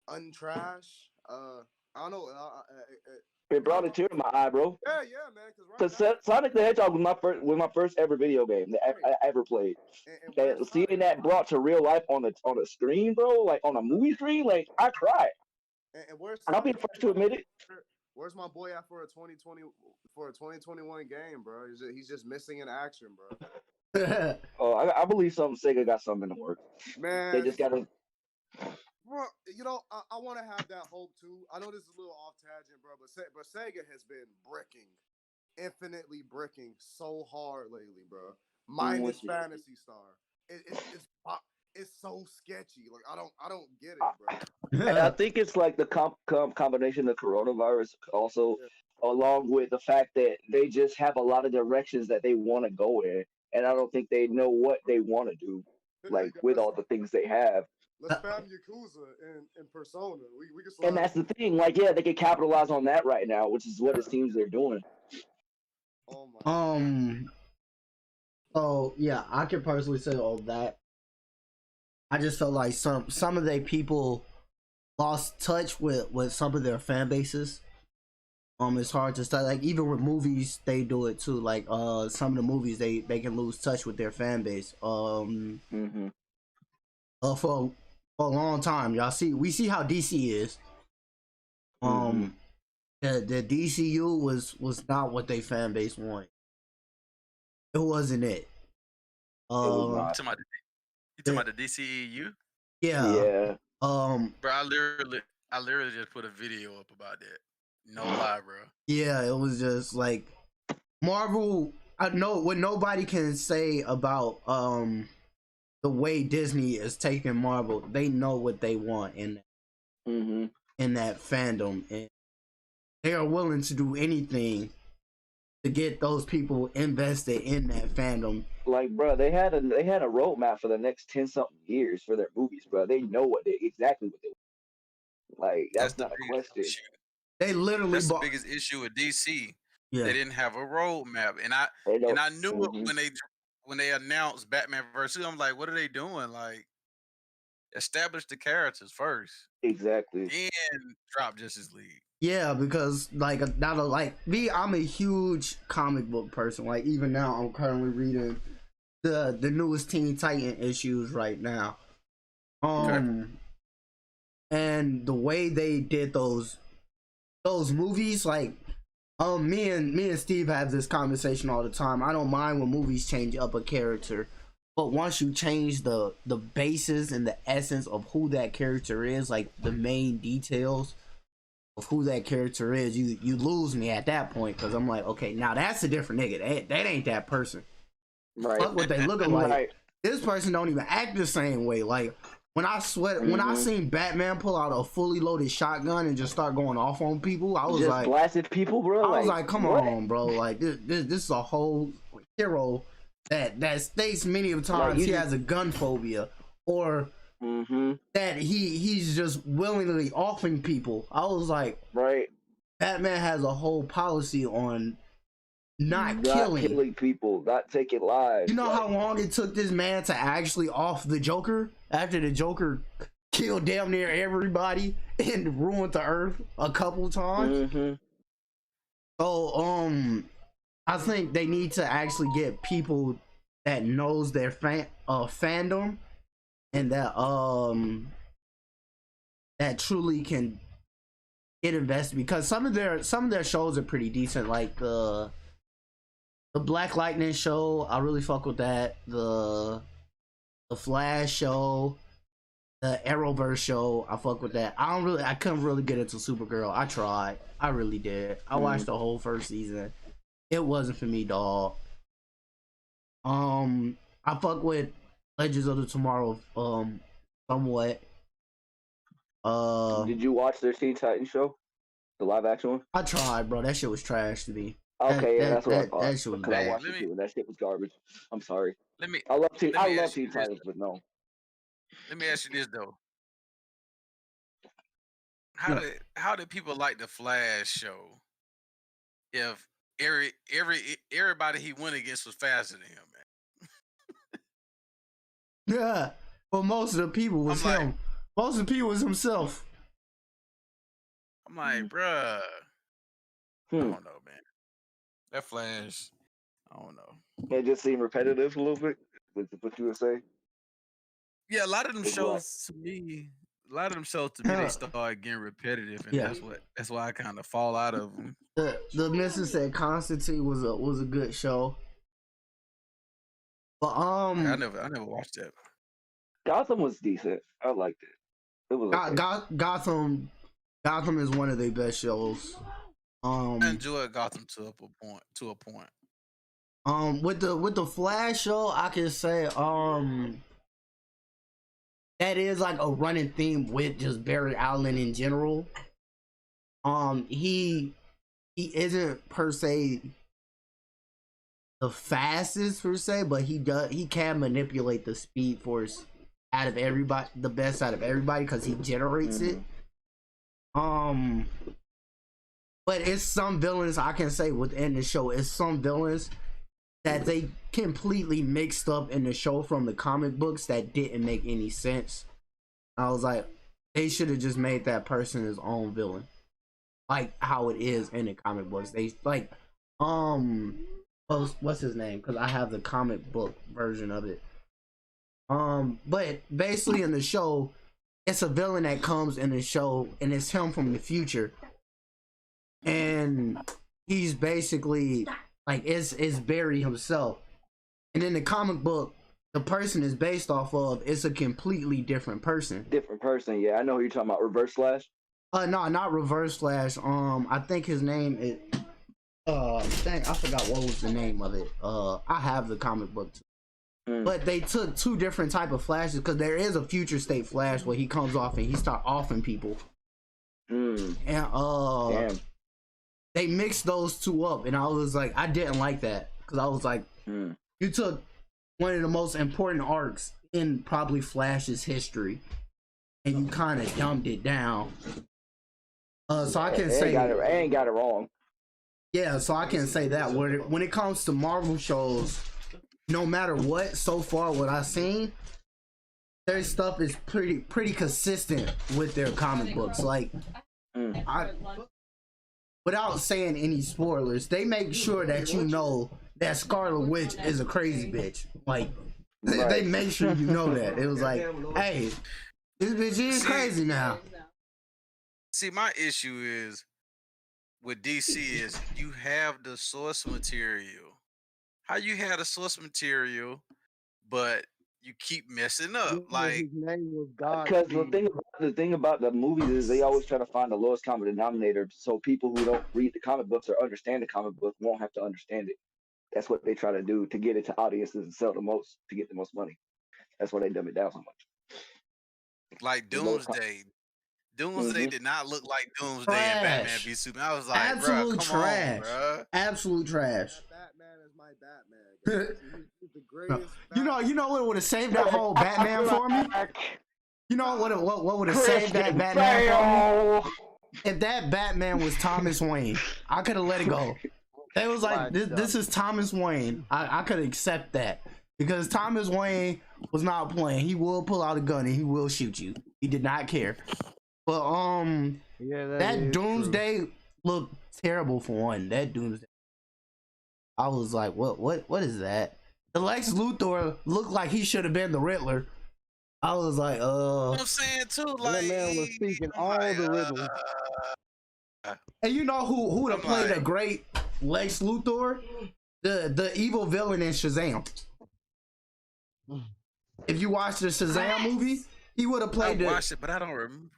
untrash, I don't know. It brought a tear to my eye, bro. Yeah, man. Because Sonic the Hedgehog was my first ever video game that I ever played. And seeing that brought to real life on a screen, bro, like on a movie screen, like I cried. And where's I'll be the first to admit it. Where's my boy at for a 2021 game, bro? He's just missing in action, bro. I believe Sega got something in the works. Man, they just gotta. Bro, I want to have that hope too. I know this is a little off tangent, bro, but Sega has been bricking infinitely bricking so hard lately, bro. I'm Minus with you. Fantasy Star. It's so sketchy. Like I don't get it, I, bro. I think it's like the combination of coronavirus also, Yeah. along with the fact that they just have a lot of directions that they want to go in, and I don't think they know what they want to do, like Yeah, with all the things they have. let's spam Yakuza in Persona. We can And slide that's the thing. Like, yeah, they can capitalize on that right now, which is what it it. seems they're doing. Oh my god. um. So yeah, I can personally say all that. I just felt like some of the people lost touch with some of their fan bases. It's hard to start, like, even with movies they do it too. Like some of the movies they can lose touch with their fan base. Hmm. For a long time, we see how DC is. Hmm. Um the DCU was not what they fan base wanted. It wasn't it. It was Um not. You talking about the DCEU? yeah. Yeah. Bro, I literally just put a video up about that. No lie, bro. Yeah, it was just like Marvel. I know what nobody can say about the way Disney is taking Marvel. They know what they want Hmm. in that fandom, and they are willing to do anything to get those people invested in that fandom. Like, bro, they had a roadmap for the next 10 something years for their movies, bro. They know exactly what they want. Like, That's that's the not a biggest question. issue. They literally That's the bought. biggest issue with DC. Yeah, They didn't have a roadmap, and They don't. I knew it Hmm. when they announced Batman vs. I'm like, what are they doing? Like, establish the characters first, Exactly. then drop Justice League. yeah, because like not a, like me, I'm a huge comic book person. Like even now, I'm currently reading the newest Teen Titan issues right now. Okay. Um, and the way they did those movies, like me and Steve have this conversation all the time. I don't mind when movies change up a character, but once you change the basis and the essence of who that character is, like the main details of who that character is, you lose me at that point, because I'm like, okay, now that's a different nigga. That ain't that person. Right. Fuck what they look like. Right. This person don't even act the same way. Like when I Hmm. seen Batman pull out a fully loaded shotgun and just start going off on people, I was Just like, blasting people, bro. come What? on, bro. Like this is a whole hero that states many of Like, times he has a gun phobia, or hmm. that he's just willingly offing people. I was like, Right. Batman has a whole policy on not Not killing. killing people, not taking lives. You know like, how long it took this man to actually off the Joker after the Joker killed damn near everybody and ruined the earth a couple times? hmm. So I think they need to actually get people that knows their fandom, and that truly can get invested, because some of their shows are pretty decent, like the Black Lightning show. I really fuck with that. The Flash show, the Arrowverse show, I fuck with that. I couldn't really get into Supergirl. I tried. I really did. I watched the whole first season. It wasn't for me, dog. I fuck with Legends of the Tomorrow somewhat. Did you watch their Teen Titans show, the live action one? I tried, bro. That shit was trash to me. Okay, yeah, that's what I thought. That shit was Because I Hey, bad. watched it too, and that shit was garbage. I'm sorry. let me I love Teen, let I me love ask you Teen this. Titans, but no. Let me ask you this though. Yeah. How did people like the Flash show if everybody he went against was faster than him, man? Yeah. But most of the people was I'm like, him. Most of the people was himself. bruh, I Hmm. don't know, man. That Flash, I don't know. It just seemed repetitive a little bit. What you would say? Yeah, a lot of them It's like, shows to me, they Yeah. start getting repetitive, and Yeah. that's why I kind of fall out of them. The Missus said Constantine was a good show. But I never watched that. Gotham was decent. I liked it. It was okay. Gotham is one of their best shows. I enjoyed Gotham to a point. With the Flash show, I can say that is like a running theme with just Barry Allen in general. He isn't per se the fastest per se, but he can manipulate the speed force out of everybody, the best out of everybody, because he generates it. But it's some villains I can say within the show. It's some villains that they completely mixed up in the show from the comic books that didn't make any sense. I was like, they should have just made that person his own villain, like how it is in the comic books. They like, what's his name? Because I have the comic book version of it. But basically in the show, it's a villain that comes in the show, and it's him from the future, and he's basically like it's Barry himself. And in the comic book, the person is based off of is a completely different person. Different person, yeah. I know who you're talking about. Reverse Flash? No, not Reverse Flash. I think his name is dang, I forgot what was the name of it. I have the comic book too. But they took two different type of Flashes, because there is a future state Flash where he comes off and he start offing people. And damn. They mixed those two up, and I was like, I didn't like that, because I was like, you took one of the most important arcs in probably Flash's history, and you kind of dumbed it down. So I can say I ain't got it wrong. Yeah, so I can say that when it comes to Marvel shows, no matter what, so far what I've seen, their stuff is pretty consistent with their comic books. Like, without saying any spoilers, they make sure that you know that Scarlet Witch is a crazy bitch. Like, they make sure you know that. It was like, hey, this bitch is crazy now. See, my issue is with DC is you have the source material. How you have the source material, but you keep messing up? Like, his name was God. Because the thing about the movies is they always try to find the lowest common denominator, so people who don't read the comic books or understand the comic book won't have to understand it. That's what they try to do to get it to audiences and sell the most, to get the most money. That's why they dumb it down so much. Like Doomsday. Doomsday did not look like Doomsday in Batman v Superman. I was like, absolute come trash. on, bro. Absolute trash. Batman is my Batman. Guys. He's the greatest. You know what would have saved that whole Batman for me? You know what would have saved that Batman for me? If that Batman was Thomas Wayne, I could have let it go. They was like, this is Thomas Wayne. I could accept that, because Thomas Wayne was not playing. He will pull out a gun and he will shoot you. He did not care. But that Doomsday looked terrible for one. That Doomsday, I was like, what is that? The Lex Luthor looked like he should have been the Riddler. I was like, I'm saying too, like, that man was speaking all the riddles. And you know who would have played a great Lex Luthor? The evil villain in Shazam. If you watch the Shazam movie, he would have played. I watched it, but I don't remember.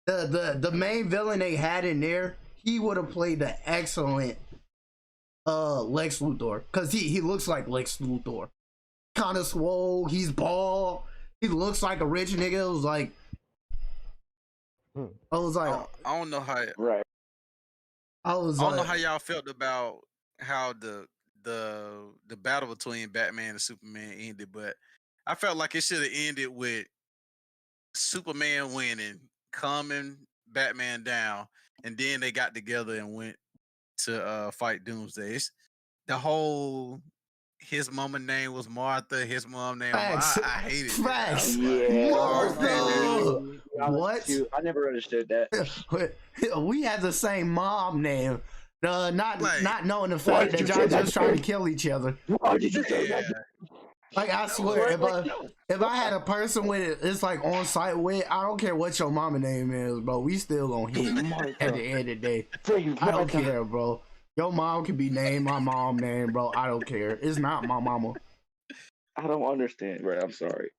The main villain they had in there. He would have played the excellent Lex Luthor, because he looks like Lex Luthor. Kind of swole. He's bald. He looks like a rich nigga. It was like, I don't know how. Right. I don't know how y'all felt about how the battle between Batman and Superman ended, but I felt like it should have ended with Superman winning, calming Batman down, and then they got together and went to fight Doomsday. The whole, his mama name was Martha, his mom name was, I hated it. Facts. What? I never understood that. We had the same mom name. Not knowing the fact that y'all just trying to kill each other. Why did you say that? Like, I swear, if I had a person with it, it's like on site with, I don't care what your mama name is, bro. We still gonna hit at the end of the day. I don't care, bro. Your mom can be named my mom name, bro. I don't care. It's not my mama. I don't understand, bro. I'm sorry.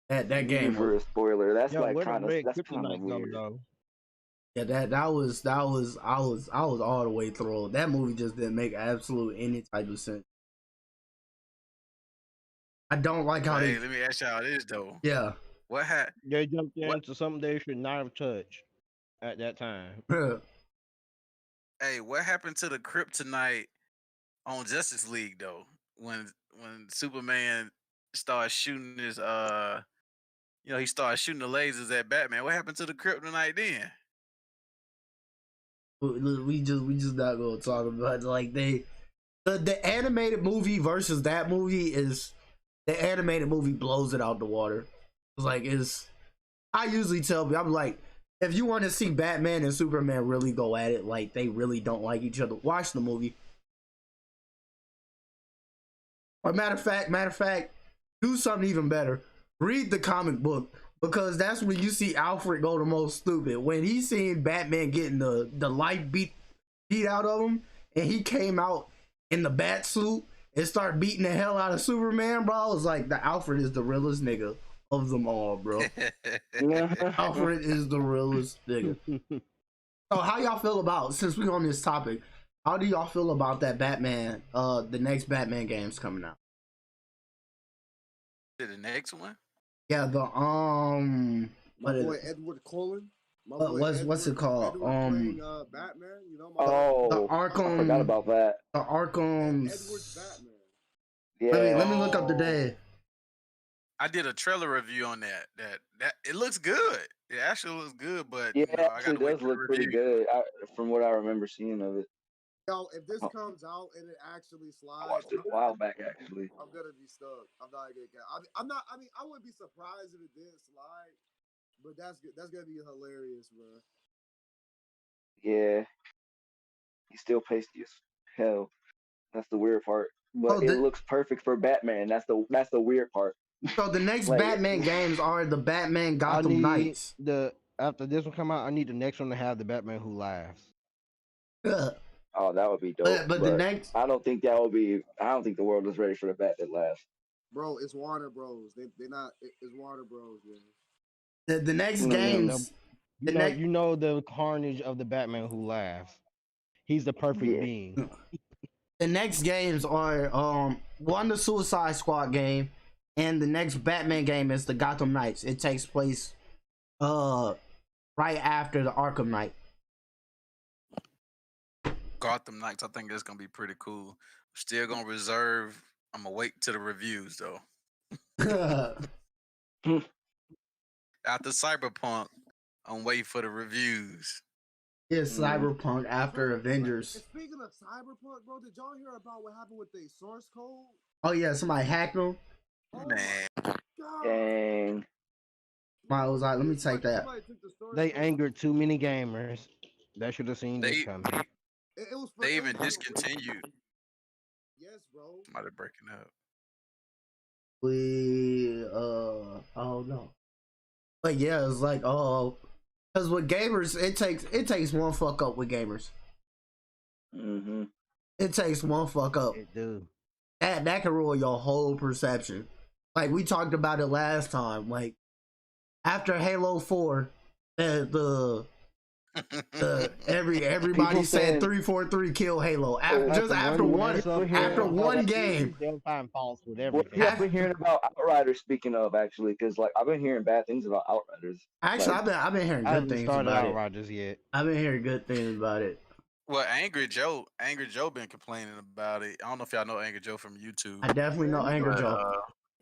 That game for a spoiler. That's Yo, like where kind the red of kryptonite weird. though? Yeah, I was all the way through. That movie just didn't make absolute any type of sense. I don't like how But they. hey, let me ask y'all this though. Yeah. What had They jumped what? into something they should not have touched at that time. Hey, what happened to the kryptonite on Justice League though? When Superman started shooting his he started shooting the lasers at Batman. What happened to the kryptonite then? We just not gonna talk about it. Like the animated movie versus that movie is the animated movie blows it out the water. It's like it's I usually tell people I'm like if you want to see Batman and Superman really go at it like they really don't like each other, watch the movie. Or matter of fact, do something even better. Read the comic book because that's when you see Alfred go the most stupid. When he seen Batman getting the life beat out of him, and he came out in the bat suit and started beating the hell out of Superman, bro. I was like, the Alfred is the realest nigga of them all, bro. Alfred is the realest nigga. So how y'all feel about since we on this topic? How do y'all feel about that Batman? The next Batman game's coming out. To the next one? Yeah, the My what is boy it? Edward Cullen. My What's boy what's it called? Edward playing Batman. You know my The Oh, I forgot Arkham, about that. the Edward's Arkham's. Batman. Let me look up Oh, today. I did a trailer review on that. That it looks good. It actually looks good, but Yeah, you it know, I got actually to wait does for the look pretty review. good from what I remember seeing of it. Yo, if this Oh, comes out and it actually I slides, watched it a while back, actually. I'm gonna be stuck. I'm not gonna get. I'm not. I mean, I wouldn't be surprised if it didn't slide, but that's gonna be hilarious, bro. Yeah, he's still pasty as hell. That's the weird part. But Oh, it looks perfect for Batman. That's the weird part. so the next Like, Batman games are the Batman I Gotham need Knights. after this one come out, I need the next one to have the Batman who laughs. but oh, that would be dope. but the But next I don't think that will be. I don't think the world is ready for the Bat that laughs. Bro, it's Warner Bros. They not. It's Warner Bros. Man. the next Yeah, Mm-hmm. no, games the next you know the carnage of the Batman who laughs. He's the perfect Yeah. being. the next games are one the Suicide Squad game, and the next Batman game is the Gotham Knights. It takes place uh right after the Arkham Knight. Gotham Knights, I think that's gonna be pretty cool. Still gonna reserve. I'm gonna wait to the reviews though. After Cyberpunk, I'm waiting for the reviews. It's Cyberpunk after Bro, Avengers. and speaking of Cyberpunk, bro, did y'all hear about what happened with the source code? Oh yeah, somebody hacked them. Oh Man, my god! Dang. I was like, let me take that. Somebody took the source They code. angered too many gamers. They should have seen this they coming. It was for, they it even was for- discontinued. Yes, bro. Somebody breaking up. We oh no. But yeah, it's like because with gamers, it takes one fuck up with gamers. Mm-hmm. It takes one fuck up. It do. That can ruin your whole perception. Like we talked about it last time. Like after Halo 4, the everybody People said saying 343 kill Halo. Just after mess one up after on one the game. they'll find faults with what everything. you have been hearing about Outriders? Speaking of, actually, because like I've been hearing bad things about Outriders. Actually, Like, I've been hearing I good haven't things started about out it. Rogers yet. I've been hearing good things about it. Well, Angry Joe been complaining about it. I don't know if y'all know Angry Joe from YouTube. I definitely know Anger But Joe.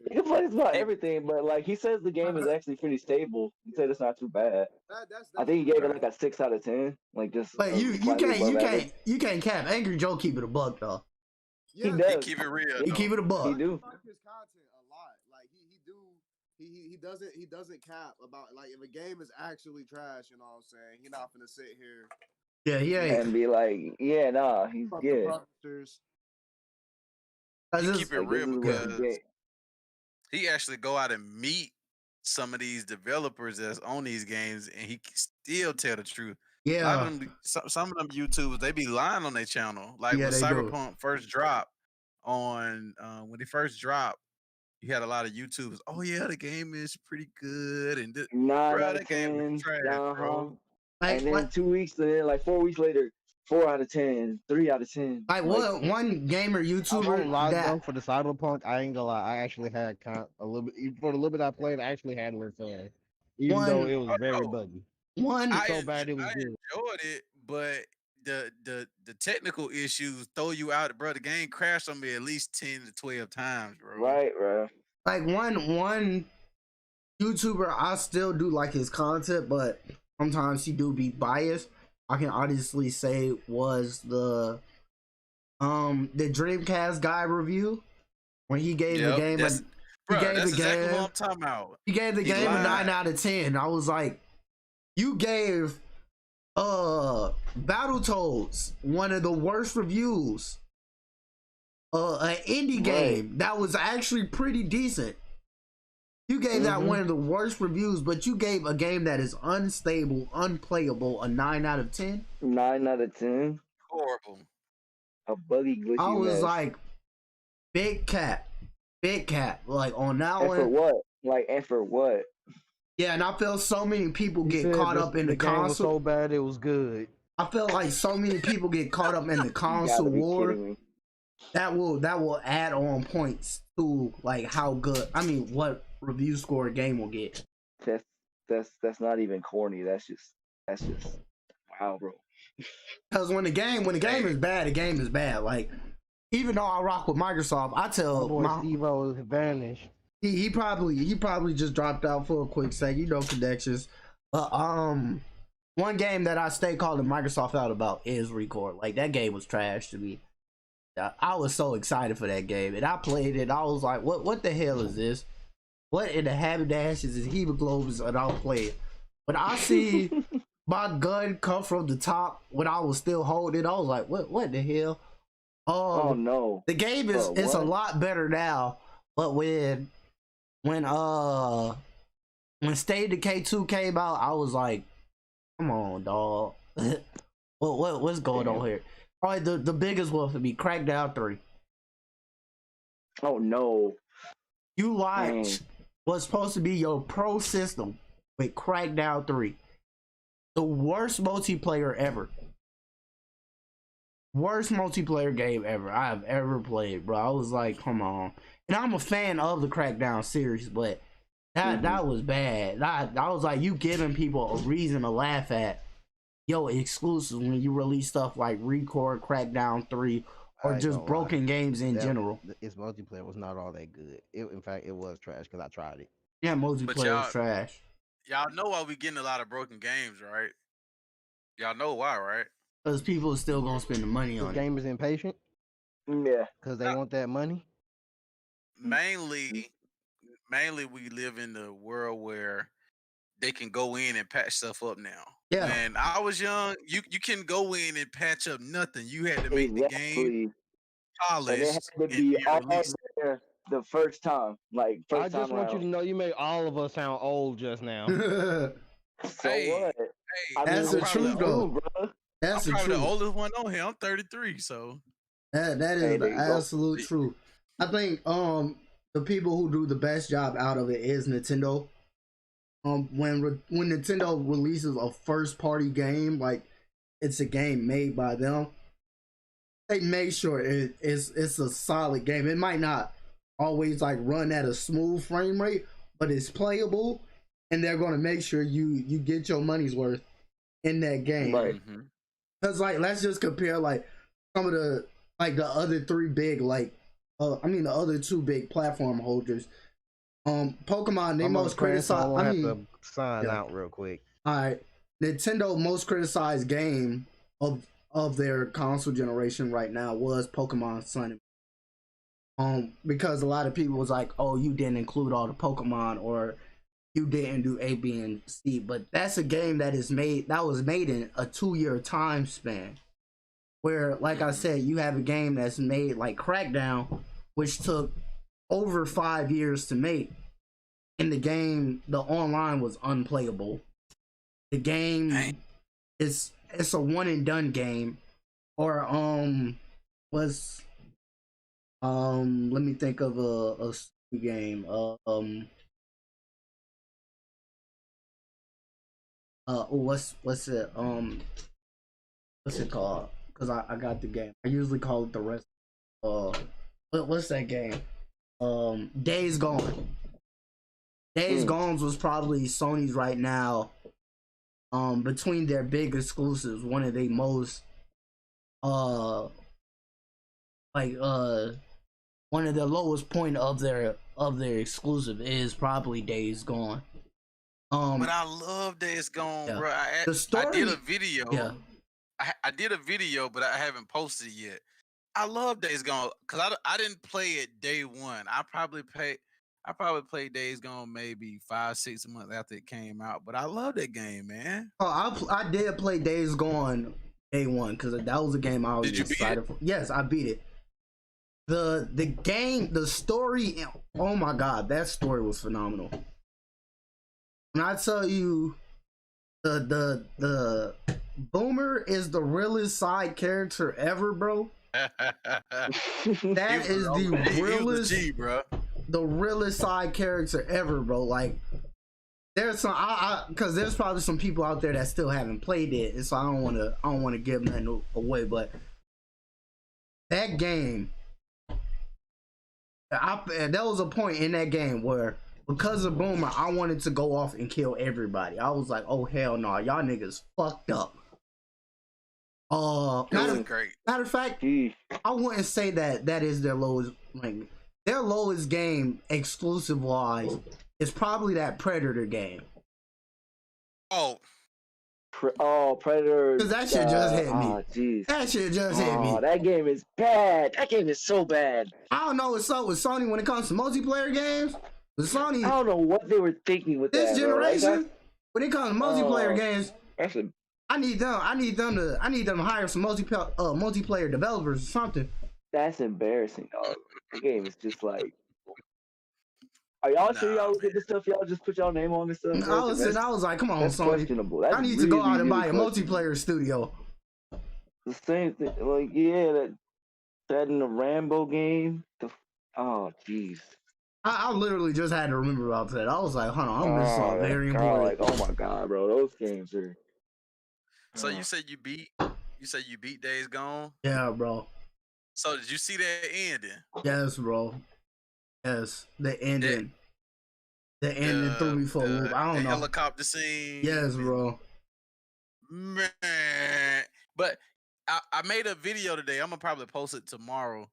he complains about he, everything, but like he says the game is actually pretty stable. He said it's not too bad. That's I think he gave it right. like a 6 out of 10, like just But you slightly above average. you can't cap Angry Joe keep it a buck though. He yeah, does. keep it real. He though. keep it a He buck. do. I like his content a lot. Like he doesn't cap about like if a game is actually trash. You know what I'm saying? He's not gonna sit here. Yeah, he ain't. And be like, yeah, nah, he's Fuck the yeah. publishers. Cause He it's- keep it Like, real this is what because you get. he actually go out and meet some of these developers that's on these games, and he can still tell the truth. A lot yeah, of them, some of them YouTubers, they be lying on their channel. Like yeah, when they do. Cyberpunk first dropped on, when he first dropped, you had a lot of YouTubers. Oh yeah, the game is pretty good, and Nine bro, out that of game is 10. trash, Uh huh. bro. and then 2 weeks, and then like 4 weeks later, 4 out of 10, 3 out of 10. like Like, what one gamer I won't YouTuber lie though, that for the Cyberpunk, I ain't gonna lie. I actually had a little bit for the little bit I played. I actually had a little fun, even though one it was Oh very no, buggy. one So bad it was I good. enjoyed it, but the technical issues throw you out, bro. The game crashed on me at least 10 to 12 times, bro. right, bro. like one YouTuber, I still do like his content, but sometimes he do be biased. I can honestly say was the Dreamcast guy review when he gave the Yep, game a that's he bro. gave the That's exactly what game I'm talking about. he gave the He game a lied. 9 out of 10. I was like, you gave Battletoads one of the worst reviews. An indie Right. game that was actually pretty decent. You gave that one of the worst reviews, but you gave a game that is unstable, unplayable a 9 out of 10. 9 out of 10. Horrible. A buggy, I glitchy was mess. like, big cat, like on that And for one. what? Like, and for what? Yeah, and I feel so many people You get said caught up in the the game was console. so bad it was good. I feel like so many people get caught up in the You console gotta be war. kidding me. That will add on points to like how good. I mean, what review score a game will get. That's not even corny. That's just wow, bro. Because when the game is bad, the game is bad. Like even though I rock with Microsoft, I My tell boy Steve-O vanished. he probably just dropped out for a quick sec, connections. But one game that I stay calling Microsoft out about is Record. Like that game was trash to me. I was so excited for that game, and I played it. I was like, "What the hell is this? What in the haberdashes is hemoglobins?" And I'll play it. But I see my gun come from the top when I was still holding it. I was like, "What the hell?" Oh no. The game is Bro, it's a what? lot better now. But when State of Decay 2 came out, I was like, "Come on, dog. What's going on Damn. here?" Probably the biggest one for me, Crackdown 3. Oh no. You Dang. watch what's supposed to be your pro system with Crackdown 3. The worst multiplayer ever. Worst multiplayer game ever I have ever played, bro. I was like, come on. And I'm a fan of the Crackdown series, but that was bad. I was like, you giving people a reason to laugh at yo exclusives when you release stuff like Record, Crackdown 3, or I ain't just gonna lie. broken games in general. Its multiplayer was not all that good. In fact, it was trash because I tried it. Yeah, But multiplayer is trash. y'all know why we getting a lot of broken games, right? Y'all know why, right? Because people are still gonna spend the money The on it. gamers impatient Yeah. because they want that money. Mainly we live in the world where they can go in and patch stuff up now. Yeah. When I was young, you can go in and patch up nothing. You had to make the game Exactly. And it had polished to and be then all release. there the first time. Like I first just time want you to around. know you made all of us sound old just now. So Hey, what? I That's mean, the what probably you truth, the though. do, bro? That's I'm the probably the truth. oldest one on here. I'm 33, so That Hey, is there the you go. absolute truth. I think the people who do the best job out of it is Nintendo. When Nintendo releases a first party game, like it's a game made by them, they make sure it's a solid game. It might not always like run at a smooth frame rate, but it's playable, and they're gonna make sure you get your money's worth in that game. Right. Cause like let's just compare like some of the other three big the other two big platform holders. Pokemon they I'm on the most train, so I criticized. won't have to sign yeah. out real quick. Alright. Nintendo most criticized game of their console generation right now was Pokemon Sun. Because a lot of people was like, oh, you didn't include all the Pokemon or you didn't do A, B, and C. But that's a game that was made in a 2-year time span. Where, like I said, you have a game that's made like Crackdown, which took over 5 years to make. And the online was unplayable. The game it's a one and done game. Or was let me think of a game. what's it what's it called? Because I got the game. I usually call it the rest. What's that game? Days Gone. Days Gone was probably Sony's right now. Between their big exclusives, one of the most uh like one of the lowest point of their exclusive is probably Days Gone. But I love Days Gone, Yeah. bro. The story, I did a video. Yeah. I did a video, but I haven't posted it yet. I love Days Gone because I didn't play it day one. I probably played Days Gone maybe 5-6 months after it came out. But I love that game, man. Oh, I did play Days Gone day one because that was a game I was Did you beat excited it? for. Yes, I beat it. The game, the story. Oh my god, that story was phenomenal. When I tell you, the Boomer is the realest side character ever, bro. That is the realest, G, bro. the realest side character ever, bro. Like, there's some, because there's probably some people out there that still haven't played it, and so I don't want to give nothing away, but that game, there was a point in that game where, because of Boomer, I wanted to go off and kill everybody. I was like, oh hell no, y'all niggas fucked up. Matter of fact, I wouldn't say that is their lowest. Like, their lowest game exclusive wise is probably that Predator game. Oh, Predator. Because that shit just hit me. Oh, jeez. That shit just hit me. That game is bad. That game is so bad. I don't know what's up with Sony when it comes to multiplayer games. But Sony, I don't know what they were thinking with this that, generation, when it comes to multiplayer games, actually, I need them to hire some multiplayer developers or something. That's embarrassing, dog. The game is just like, are y'all sure y'all look at this stuff? Y'all just put y'all name on this stuff? I was like, come on, that's Sony. questionable. That's I need really, to go out and buy a really multiplayer studio. The same thing, like, yeah, that in the Rambo game. Oh, jeez. I literally just had to remember about that. I was like, hold on, I'm missing something very important. Like, oh my god, bro, those games are. So you said you beat Days Gone? Yeah, bro. So did you see that ending? Yes, bro. Yes, the ending. The ending threw me for a loop. I don't know. Helicopter scene. Yes, bro. Man, but I made a video today. I'm gonna probably post it tomorrow.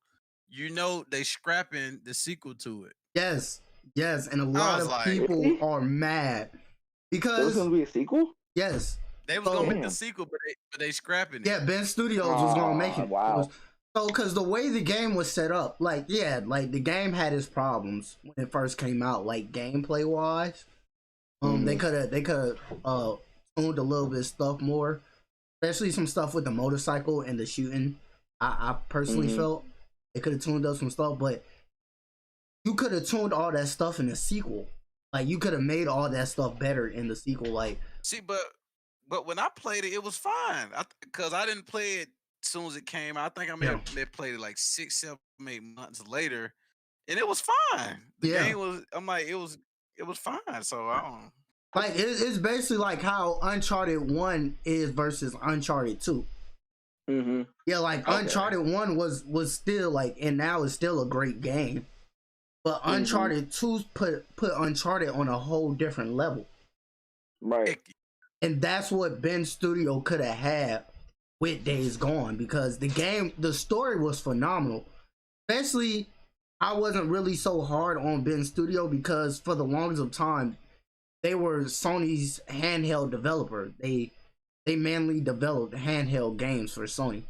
You know, they scrapping the sequel to it. Yes, and a lot of people are mad because there's gonna be a sequel. Yes, they was gonna make the sequel, but they scrapping it. Yeah, Ben Studios was gonna make it. Wow. So, because the way the game was set up, like the game had its problems when it first came out, like gameplay wise. They could have tuned a little bit of stuff more, especially some stuff with the motorcycle and the shooting. I personally felt they could have tuned up some stuff, but you could have tuned all that stuff in the sequel. Like, you could have made all that stuff better in the sequel. Like, see, but when I played it, it was fine. Because I didn't play it as soon as it came out. I think I may have played it like 6, 7, 8 months later, and it was fine. The game was. I'm like, it was fine. So I don't. Like, it's basically like how Uncharted 1 is versus Uncharted 2. Yeah, like Uncharted 1 was still like, and now it's still a great game. But Uncharted 2 put Uncharted on a whole different level. Right. And that's what Ben Studio could have had with Days Gone, because the story was phenomenal. Especially, I wasn't really so hard on Ben Studio because for the longest of time, they were Sony's handheld developer. They mainly developed handheld games for Sony.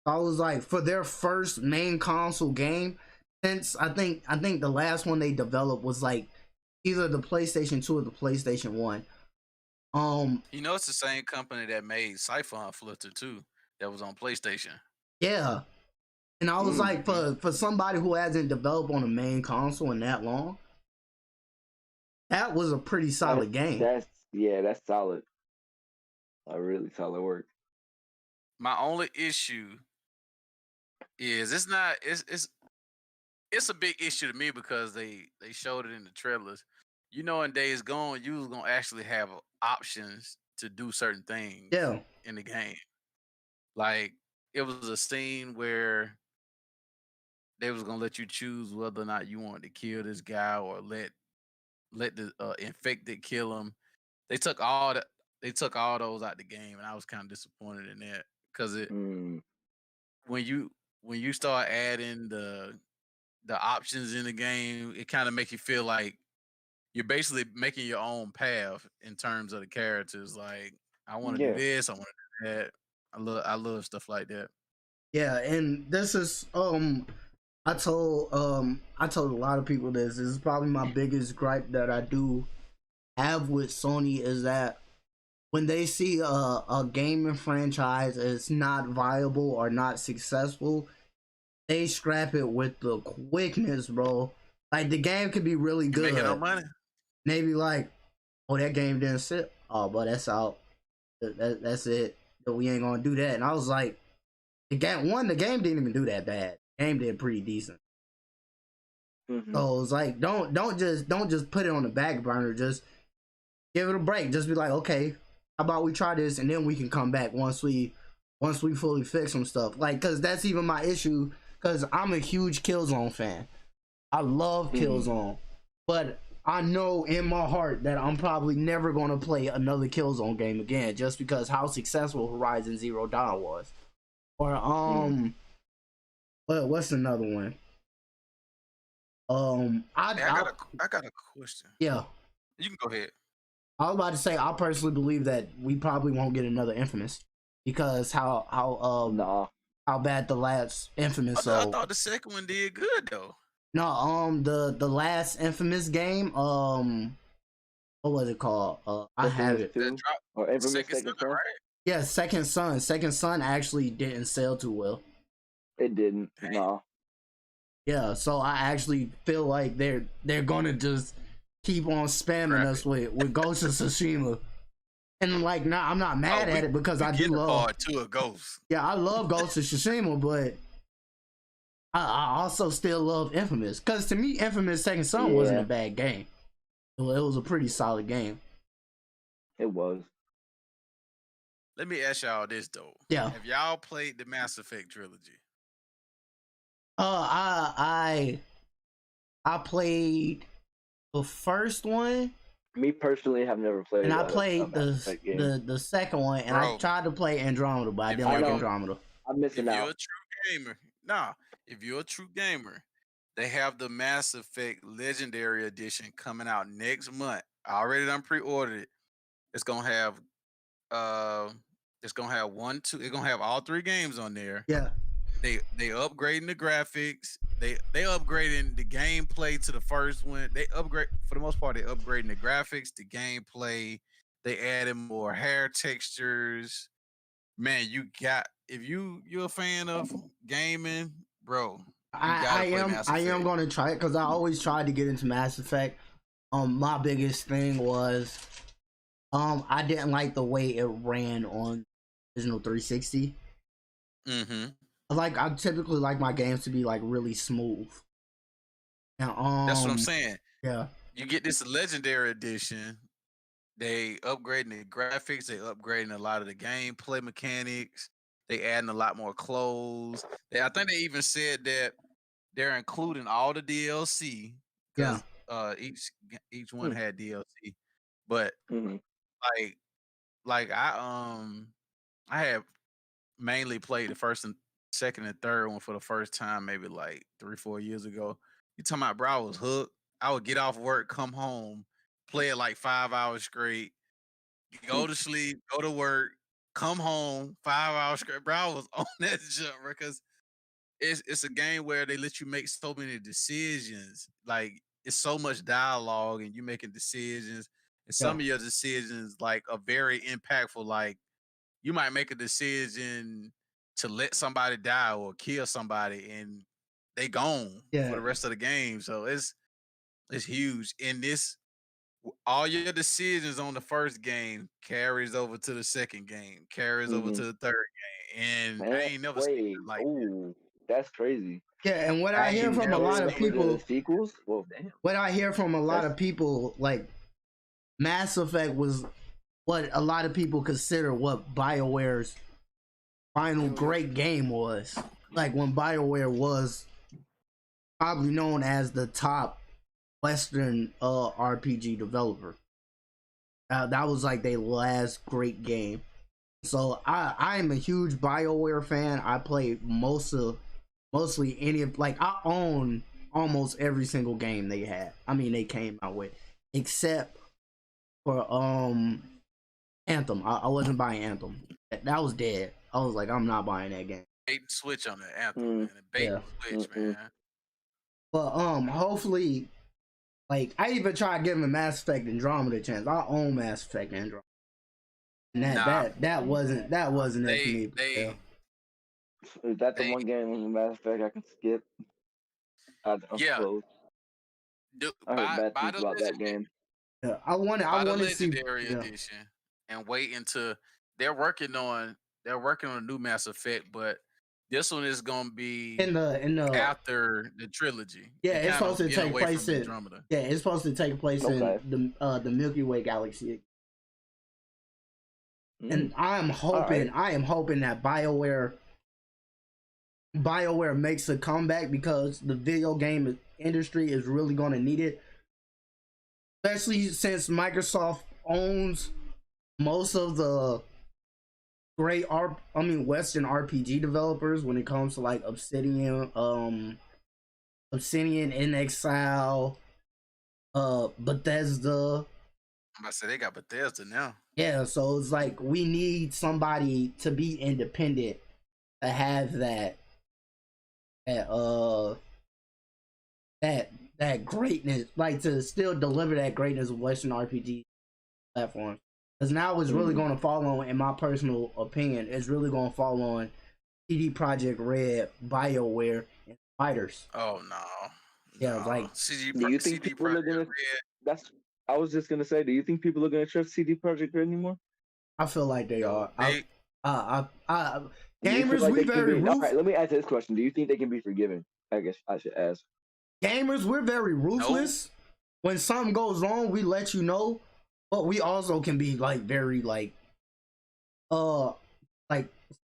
I was like, for their first main console game, since I think the last one they developed was like either the PlayStation 2 or the PlayStation 1. You know, it's the same company that made Siphon Filter too, that was on PlayStation. Yeah. And I was like, for somebody who hasn't developed on a main console in that long, that was a pretty solid game. That's solid. A really solid work. My only issue is it's a big issue to me because they showed it in the trailers. in Days Gone, you was gonna actually have options to do certain things Yeah. in the game. Like it was a scene where they was gonna let you choose whether or not you wanted to kill this guy or let the infected kill him. They took all the they took all those out the game, and I was kind of disappointed in that because it Mm, when you when you start adding the options in the game, it kind of make you feel like you're basically making your own path in terms of the characters. Like I want to do yeah. this, I want to do that. I love stuff like that. Yeah, and this is I told a lot of people this. This is probably my biggest gripe that I do have with Sony is that when they see a gaming franchise is not viable or not successful, they scrap it with the quickness, bro. Like the game could be really You making no good. money? Maybe like, oh, that game didn't sit. Oh, but that's out. That's it. We ain't gonna do that. And I was like, the game didn't even do that bad. The game did pretty decent. Hmm. So it's like, don't just put it on the back burner. Just give it a break. Just be like, okay, how about we try this and then we can come back once we fully fix some stuff. Like, cause that's even my issue. Cause I'm a huge Killzone fan. I love Hmm. Killzone, but I know in my heart that I'm probably never gonna play another Killzone game again, just because how successful Horizon Zero Dawn was. Or Mm. what's another one? Hey, I got a question. Yeah, You can go ahead. I was about to say I personally believe that we probably won't get another Infamous because Nah. how bad the last Infamous I sold. thought the second one did good though. No, the last Infamous game, what was it called? I have Infamous it. That 2 dropped or Infamous second son, Second Son. right? Yeah, Second Son. Second Son actually didn't sell too well. It didn't. Dang, Nah. Yeah, so I actually feel like they're gonna just keep on spamming scrap us it. with Ghost of Tsushima. And like, nah, I'm not mad Oh, at it because we I do getting a love. part two of Ghost. Yeah, I love Ghost of Tsushima, but I also still love Infamous because to me, Infamous Second Son wasn't a Yeah, bad game. It was a pretty solid game. it was. Let me ask y'all this though: Yeah. have y'all played the Mass Effect trilogy? I played the first one Me personally, have never and played I a played Mass Effect game. the second one, and I Bro, tried to play Andromeda, but I if didn't I like know. you're Andromeda. I'm missing if you're out. a true gamer, nah, if you're a true gamer, they have the Mass Effect Legendary Edition coming out next month. I already done pre-ordered it. It's gonna have uh, it's gonna have one, two. It's gonna have all three games on there. Yeah, They upgrading the graphics. They upgrading the gameplay to the first one. They upgrade for the most part. They upgrading the graphics, the gameplay. They adding more hair textures. Man, you got if you're a fan of gaming, bro, you I gotta I play am Mass I am Effect. gonna try it because I always tried to get into Mass Effect. My biggest thing was I didn't like the way it ran on original 360. Mm-hmm. I typically like my games to be like really smooth. And That's what I'm saying. yeah, You get this Legendary Edition. They upgrading the graphics. They upgrading a lot of the gameplay mechanics. They adding a lot more clothes. I think they even said that they're including all the DLC yeah, because each one Hmm. had DLC. But Hmm. like I had mainly played the first and second and third one for the first time maybe like 3-4 years ago. You talking about, bro? I was hooked. I would get off work, come home, play it like 5 hours straight, go to sleep, go to work, come home, 5 hours straight. Bro, I was on that jump because it's a game where they let you make so many decisions. Like it's so much dialogue and you making decisions. And yeah, some of your decisions like are very impactful. Like you might make a decision to let somebody die or kill somebody and they gone for yeah, the rest of the game. So it's huge. In this all your decisions on the first game carries over to the second game, carries over Hmm. to the third game. And I Man, ain't never seen wait. it like Ooh. That's crazy. Yeah, and what I And hear Actually, from a that was lot never of for the people, sequels. Well, damn. what I hear from a lot That's of people, like Mass Effect was what a lot of people consider what BioWare's final great game was. Like when BioWare was probably known as the top Western RPG developer. That was like their last great game. So I am a huge BioWare fan. I play mostly any of, like, I own almost every single game they had. I mean, they came out with, except for Anthem. I wasn't buying Anthem. That was dead. I was like, I'm not buying that game. bait and switch on the Anthem, Mm, man. Bait Yeah. and switch, man. But hopefully, like, I even tried giving Mass Effect Andromeda a chance. I own Mass Effect Andromeda. And Nah. that wasn't it for They me. Yeah. is that the they one game in Mass Effect I can skip? I'm yeah. close. I heard bad Buy things the about that legendary, game. Yeah, I want to see. legendary Yeah, edition and wait until they're working on a new Mass Effect, but this one is gonna be in the after the trilogy yeah, and it's kind supposed of to getting take away place from in Andromeda. yeah, it's supposed to take place Okay. in the Milky Way galaxy. Mm. And I am hoping that BioWare makes a comeback because the video game industry is really going to need it, especially since Microsoft owns most of the great Western RPG developers when it comes to like Obsidian, In Exile, Bethesda. I'm about to say they got Bethesda now. Yeah, so it's like we need somebody to be independent to have that that greatness, like to still deliver that greatness of Western RPG platforms. Because now it's really going to fall on, in my personal opinion, it's really going to fall on CD Projekt Red, BioWare, and Fighters. Oh no. Yeah, like, do you think people are gonna? That's. I was just gonna say. Do you think people are gonna trust CD Projekt Red anymore? I feel like they are. Do you feel Gamers, like we they can very be? All ruthless. right, let me ask this question. Do you think they can be forgiven? I guess I should ask. Gamers, we're very ruthless. When something goes wrong, we let you know, but we also can be like very like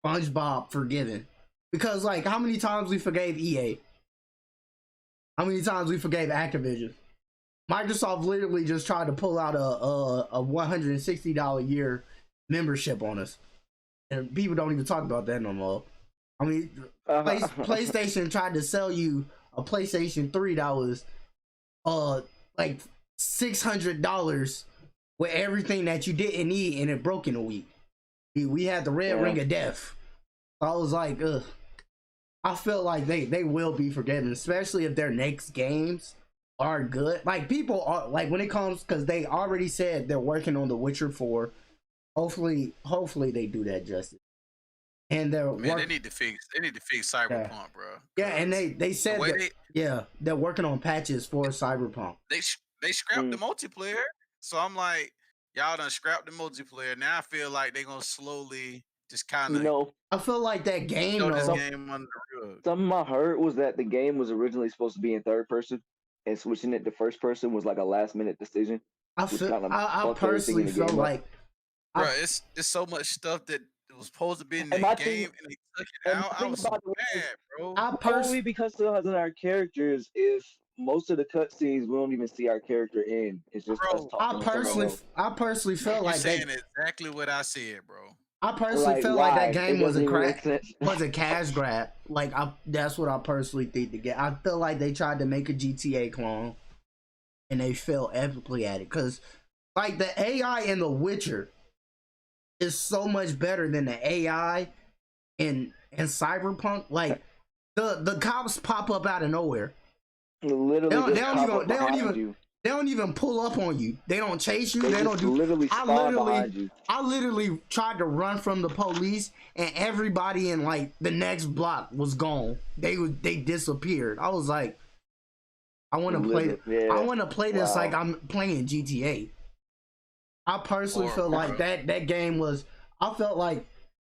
SpongeBob forgiving, because like how many times we forgave EA, how many times we forgave Activision. Microsoft literally just tried to pull out a $160 a year membership on us, and people don't even talk about that no more. I mean, PlayStation tried to sell you a PlayStation 3 that was like $600 with everything that you didn't need, and it broke in a week. We had the red ring of death. I was like, ugh. I feel like they will be forgiven, especially if their next games are good. Like, people are like, when it comes, because they already said they're working on The Witcher 4. Hopefully they do that justice. And they need to fix Cyberpunk, bro. Yeah, and they said they're working on patches for Cyberpunk. They scrapped the multiplayer, so I'm like, y'all done scrapped the multiplayer. Now I feel like they're gonna slowly just kind of. I feel like that game. Game under the rug. Something I heard was that the game was originally supposed to be in third person, and switching it to first person was like a last minute decision. I personally feel like, bro, it's so much stuff that was supposed to be in the game, and they took it out. I was so mad, bro. Only because still has our characters. If most of the cutscenes we don't even see our character in, it's just us talking. I personally feel like saying exactly what I said, bro. I personally feel like that game was a cash grab. Like, that's what I personally think. I feel like they tried to make a GTA clone, and they failed epically at it. Cause like the AI in The Witcher is so much better than the AI in Cyberpunk. Like, the cops pop up out of nowhere. Literally, they don't even pull up on you. They don't chase you. They don't do. I literally tried to run from the police, and everybody in like the next block was gone. They disappeared. I was like, I want to play. I want to play this like I'm playing GTA. I personally feel like that game was. I felt like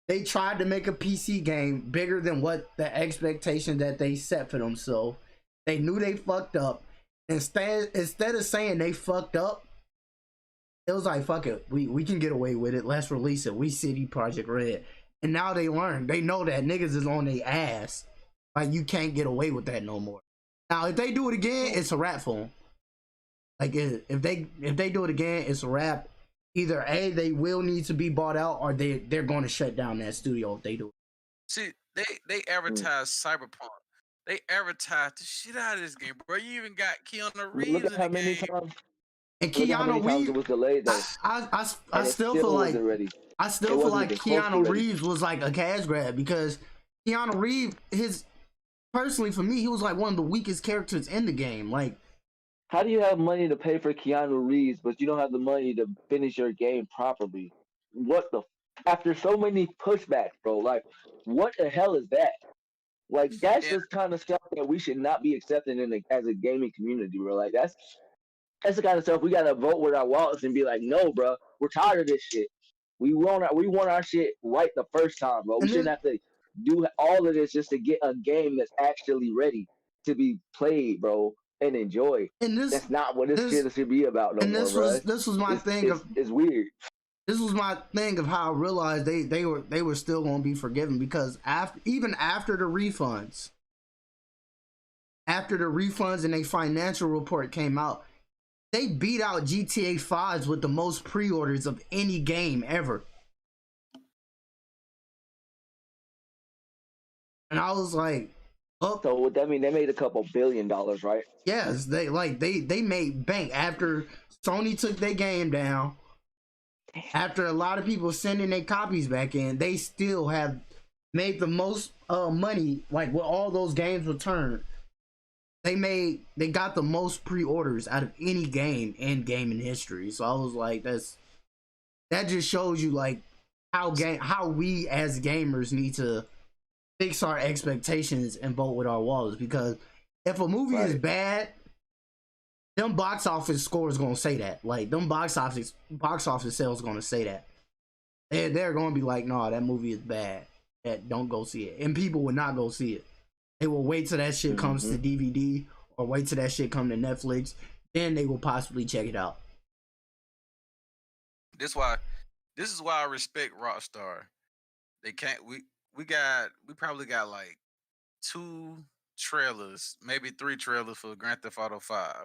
they tried to make a PC game bigger than what the expectation that they set for themselves. They knew they fucked up. Instead of saying they fucked up, it was like, fuck it, we can get away with it. Let's release it. We CD Project Red. And now they learn. They know that niggas is on their ass. Like, you can't get away with that no more. Now, if they do it again, it's a rap for them. Like, if they do it again, it's a rap. Either A, they will need to be bought out, or they're going to shut down that studio if they do it. See, they advertise Cyberpunk. They advertised the shit out of this game, bro. You even got Keanu Reeves Look at in how the many game. times. And Look at how many Keanu times Reeves, it was delayed though. I still feel like ready. I It still feel wasn't like even close to Keanu ready. Reeves was like a cash grab, because Keanu Reeves, personally for me, he was like one of the weakest characters in the game. Like, How do you have money to pay for Keanu Reeves, but you don't have the money to finish your game properly? What the? After so many pushbacks, bro. Like, what the hell is that? Like, that's Yeah, just kind of stuff that we should not be accepting as a gaming community, bro. Like, that's the kind of stuff we gotta vote with our wallets and be like, no, bro, we're tired of this shit. We want our shit right the first time, bro. We and shouldn't then have to do all of this just to get a game that's actually ready to be played, bro, and enjoyed. and That's not what this shit should be about no more, this bro. was my thing of It's weird. this was my thing of how I realized they were still gonna be forgiven, because even after the refunds and a financial report came out, they beat out GTA 5s with the most pre-orders of any game ever. And I was like, oh, So would that mean they made a couple $1 billion, right? yes, they made bank after Sony took their game down. After a lot of people sending their copies back in, they still have made the most money. Like, with all those games returned, they got the most pre-orders out of any game in gaming history. So I was like, that just shows you like how we as gamers need to fix our expectations and vote with our wallets, because if a movie is bad, them box office scores gonna say that. Like, them box office sales gonna say that. They're gonna be like, nah, that movie is bad. That, don't go see it. And people will not go see it. They will wait till that shit comes to DVD, or wait till that shit come to Netflix. Then they will possibly check it out. this is why I respect Rockstar. They can't. We probably got like 2 trailers, maybe 3 trailers for Grand Theft Auto 5.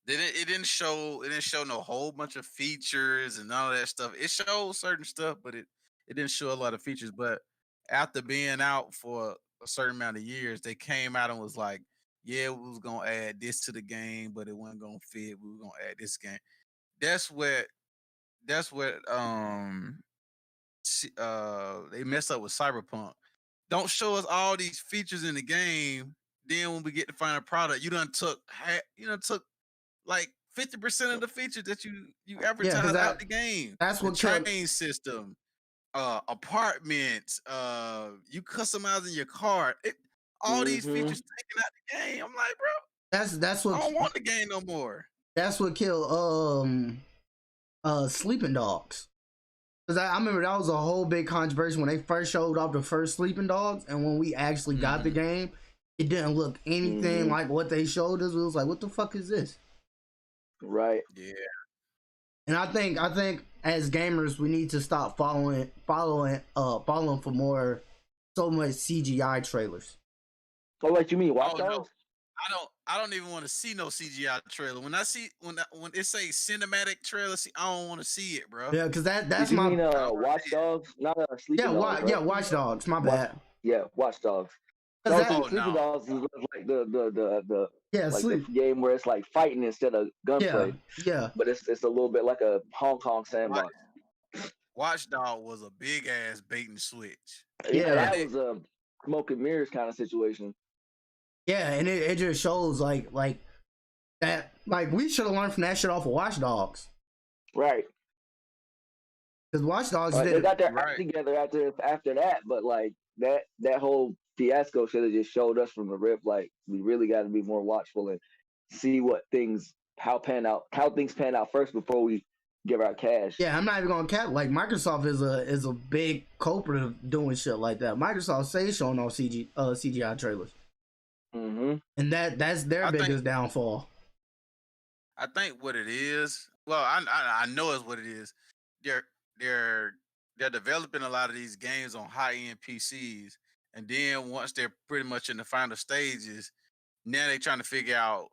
It didn't show no whole bunch of features and all of that stuff. It showed certain stuff, but it didn't show a lot of features. But after being out for a certain amount of years, they came out and was like, yeah, we was gonna add this to the game, but it wasn't gonna fit. We were gonna add this game. That's what they messed up with Cyberpunk. Don't show us all these features in the game. Then when we get the final product, you done took like 50% of the features that you advertised out the game. That's what the train system, apartments, you customizing your car. All these features taken out the game. I'm like, bro, that's what I don't want the game no more. That's what killed Sleeping Dogs. Cause I remember that was a whole big controversy when they first showed off the first Sleeping Dogs, and when we actually got the game, it didn't look anything like what they showed us. It was like, what the fuck is this? Right. Yeah. And I think as gamers, we need to stop following for more so much CGI trailers. Oh, what you mean, Watch Dogs? No. I don't even want to see no CGI trailer. When I see when it say cinematic trailer, I don't want to see it, bro. Yeah, because that's you my mean Watch Dogs, not Sleeping Dogs. Right? Yeah, Watch Dogs. My bad. Watch Dogs. Sleeping Dogs is like the the game where it's like fighting instead of gunplay. Yeah. But it's a little bit like a Hong Kong sandbox. Watchdog was a big ass bait and switch. Yeah, that was a smoke and mirrors kind of situation. Yeah, and it just shows like that, like, we should have learned from that shit off of Watch Dogs. Right. Because Watch Dogs they got their act together after that, but like that whole fiasco should have just showed us from the rip. Like, we really got to be more watchful and see how things pan out first before we give out cash. Yeah, I'm not even gonna cap. Like Microsoft is a big culprit of doing shit like that. Microsoft stays showing off CGI trailers, and that's their biggest downfall. I think what it is. Well, I know it's what it is. They're they're they're developing a lot of these games on high end PCs, and then once they're pretty much in the final stages, now they're trying to figure out,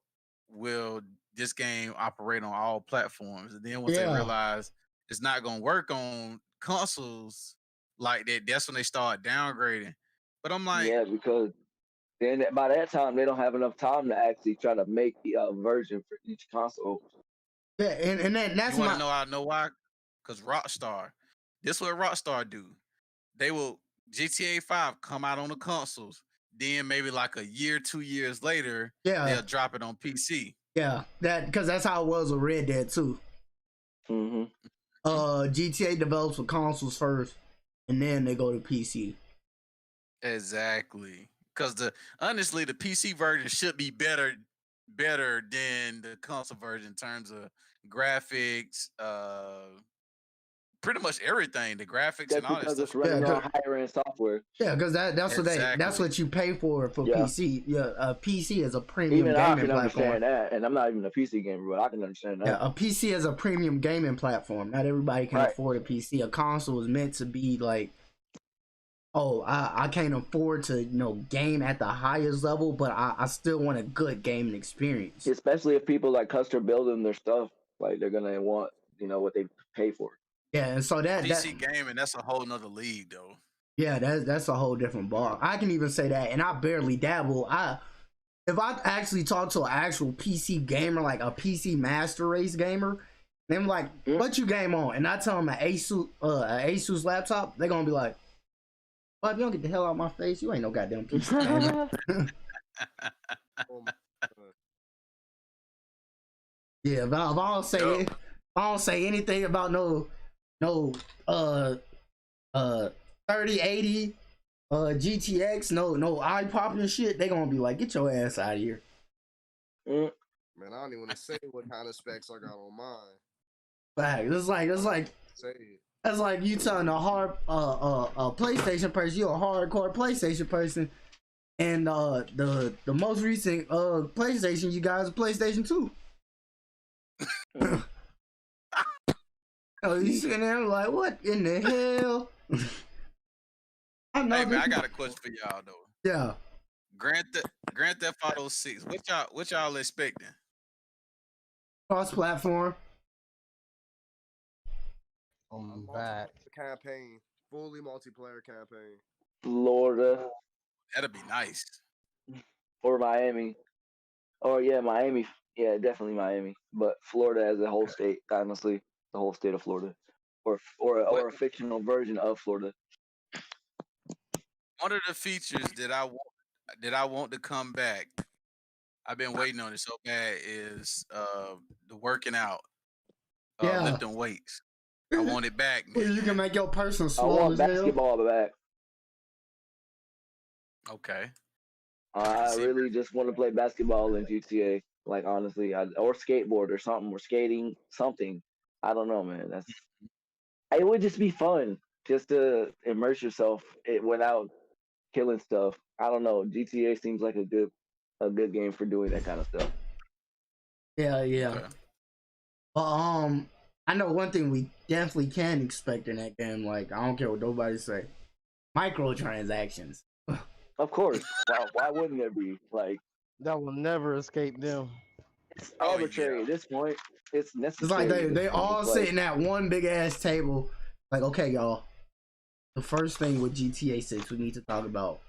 will this game operate on all platforms? And then once they realize it's not going to work on consoles like that, that's when they start downgrading. But I'm like, yeah, because then by that time they don't have enough time to actually try to make the version for each console. Yeah, and that's you want to know? I know why? Because Rockstar, this is what Rockstar do. They will GTA 5 come out on the consoles. Then maybe like a year, 2 years later, they'll drop it on PC. Yeah, because that's how it was with Red Dead too. GTA develops for consoles first, and then they go to PC. Exactly, because honestly, the PC version should be better than the console version in terms of graphics, pretty much everything. The graphics that's and all that because stuff. it's running on higher end software. Yeah, because that's what you pay for PC. Yeah, a PC is a premium even gaming I can platform. understand that, and I'm not even a PC gamer, but I can understand that. Yeah, a PC is a premium gaming platform. Not everybody can afford a PC. A console is meant to be like, oh, I can't afford to game at the highest level, but I still want a good gaming experience. Especially if people like custom building their stuff, like they're gonna want what they pay for. Yeah, and so that PC gaming, that's a whole nother league though. Yeah, that's a whole different ball. I can even say that, and I barely dabble. If I actually talk to an actual PC gamer, like a PC master race gamer, them like, what you game on? And I tell them an Asus laptop, they're gonna be like, well, if you don't get the hell out of my face, you ain't no goddamn PC gamer. Yeah, if I don't say anything about no 3080 GTX, no eye popping shit, they gonna be like, get your ass out of here. Man, I don't even want to say what kind of specs I got on mine. Like, it's like that's like you telling a PlayStation person you're a hardcore PlayStation person, and the most recent PlayStation you guys are PlayStation 2. Oh, you sitting there like, what in the hell? Hey man, I got a question for y'all though. Yeah. Grand Theft Auto 6. What y'all expecting? Cross-platform. Back. Campaign, fully multiplayer campaign. Florida. That'd be nice. Or Miami. Or Miami. Yeah, definitely Miami. But Florida as a whole state, honestly, the whole state of Florida, or a fictional version of Florida. One of the features that I want to come back, I've been waiting on it so bad, is the working out, lifting weights. I want it back, man. You can make your person I swole want as hell. basketball back. Okay. I really just want to play basketball in GTA. Like honestly, or skateboard or something, or skating something. I don't know, man. It would just be fun just to immerse yourself without killing stuff. I don't know. GTA seems like a good game for doing that kind of stuff. Yeah. Okay. But I know one thing we definitely can expect in that game. Like, I don't care what nobody say, microtransactions. Of course. Why wouldn't there be? Like, that will never escape them. It's arbitrary at this point. It's necessary. It's like they all sitting at one big ass table. Like, okay, y'all. The first thing with GTA 6 we need to talk about,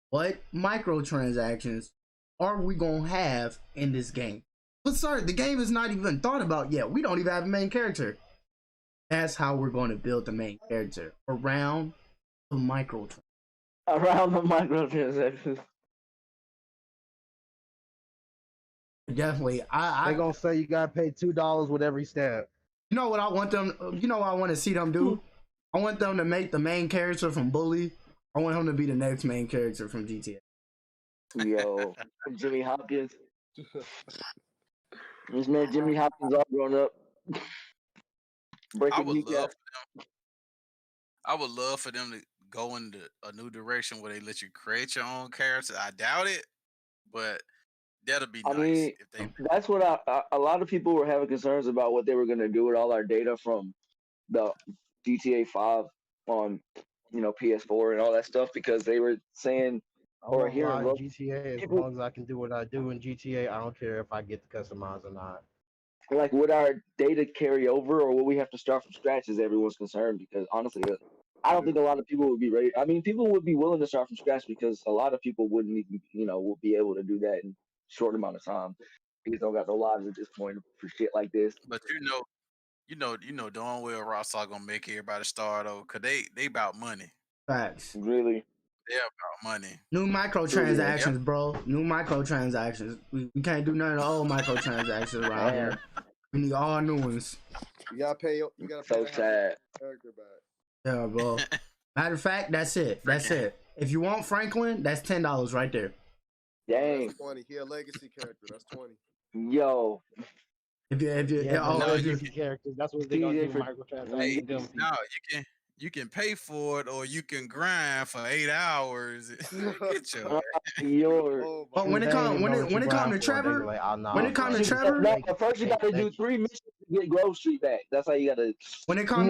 what microtransactions are we gonna have in this game? But sorry, the game is not even thought about yet. We don't even have a main character. That's how we're going to build the main character, around the microtransactions. Around the microtransactions. Definitely. They're gonna say you gotta pay $2 with every stab. You know what I want them? You know what I want to see them do? I want them to make the main character from Bully. I want him to be the next main character from GTA. Yo, Jimmy Hopkins. This man Jimmy Hopkins all grown up. I Breaking would kneecap. love I would love for them to go into a new direction where they let you create your own character. I doubt it, but that'll be I nice mean, if they. that's what a lot of people were having concerns about what they were going to do with all our data from the GTA 5 on, PS4 and all that stuff because they were saying I or won't hearing lie, GTA, as people long as I can do what I do in GTA, I don't care if I get to customize or not. like would our data carry over or will we have to start from scratch is everyone's concern because honestly, I don't think a lot of people would be ready. I mean, people would be willing to start from scratch because a lot of people wouldn't even, will be able to do that in a short amount of time because they don't got no lives at this point for shit like this. But darn well Rockstar gonna make everybody start over because they about money. Facts. Really, They're about money. New truly, microtransactions, bro. New microtransactions. We can't do none of the old microtransactions around man, here. We need all new ones. You gotta pay. You gotta pay so to have your sad. character back. Yeah, bro. Matter of fact, that's it. That's Freaking- it. If you want Franklin, that's $10 right there. Dang, That's 20. He a legacy character. That's 20. yo, If you Yeah, but no, if you legacy characters, that's what they gonna TJ do for Hey, microtransactions. Them no, you can pay for it or you can grind for 8 hours. Get your your. Oh But my when They it ain't come even when know it what when you it come grind to for. They be Trevor, like, oh, nah, when it come bro. to Trevor, No, first you gotta do 3 missions to get Grove Street back. That's how you gotta. when it come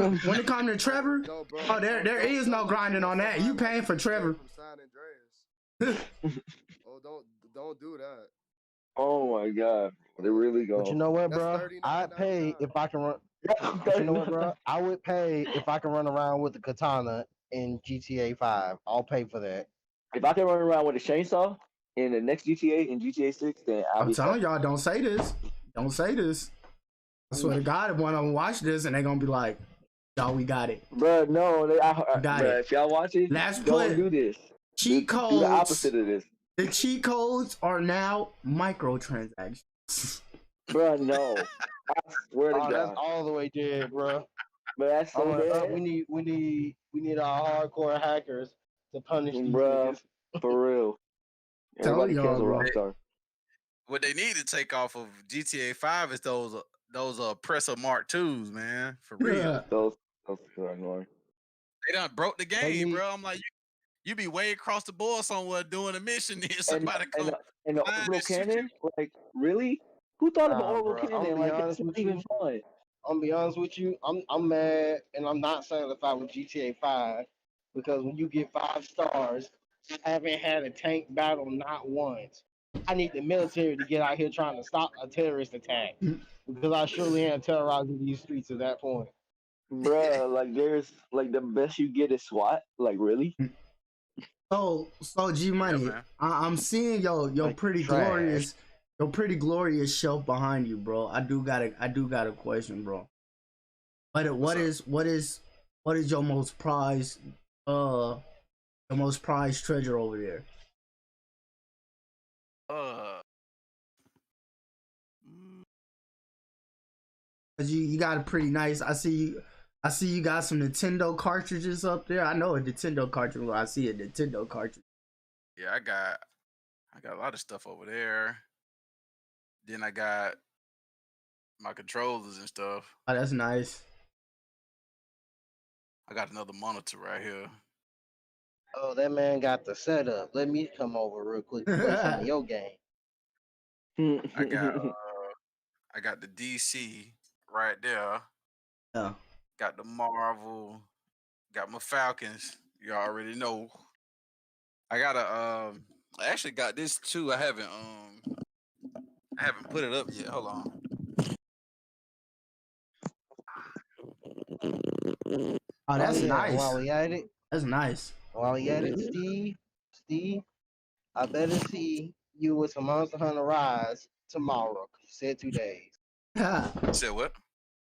to Trevor, No, bro. oh there is no grinding on that. You paying for Trevor. From San Andreas. Oh, don't do that. Oh my god, they really But you go. know what, That's bro? $39.99. I'd pay if I can run. But you know what, bro? I would pay if I can run around with the katana in GTA 5. I'll pay for that. If I can run around with a chainsaw in the next GTA in GTA 6, then I'll I'm be telling fucked. y'all, don't say this. Don't say this. I swear to God, if one of them watch this and they gonna be like, y'all, we got it. Bruh, no, Got bruh, it. if y'all watch it, Let's don't put do this. cheat Do the codes. opposite of this. The cheat codes are now microtransactions. Bruh, no. I swear to Oh, that's God. all the way dead, bro. But that's so bad. We need our hardcore hackers to punish these Bruh, niggas. for real. Telling Everybody y'all, cancel bro. Rockstar. what they need to take off of GTA 5 is those Presser Mark IIs, man. For real. Yeah. Those are annoying. They done broke the They game, need- bro. I'm like, you be way across the board somewhere doing a mission, and somebody come. And the flying orbital and shoot you. cannon? Like, really? Who thought of an Nah, orbital bro. I'm cannon? gonna be Like, that's honest not with even you. fun. I'm be honest with you. I'm mad and I'm not satisfied with GTA 5 because when you get 5 stars, I haven't had a tank battle not once. I need the military to get out here trying to stop a terrorist attack because I surely am terrorizing these streets at that point. Bruh, like, there's, like, the best you get is SWAT. Like, really? So G Money, man. I'm seeing your Like pretty trash. glorious shelf behind you, bro. I do got a question, bro. What is your most prized treasure over there? Cause you got a pretty nice. I see you got some Nintendo cartridges up there. I know a Nintendo cartridge. When I see a Nintendo cartridge. Yeah, I got a lot of stuff over there. Then I got my controllers and stuff. Oh, that's nice. I got another monitor right here. Oh, that man got the setup. Let me come over real quick to play some of your game. I got the DC right there. Yeah. Got the Marvel. Got my Falcons. You already know. I got I actually got this too. I haven't put it up yet. Hold on. Oh, that's yeah, nice. While we at it, Steve, I better see you with some Monster Hunter Rise tomorrow. 'Cause you said 2 days. You said what?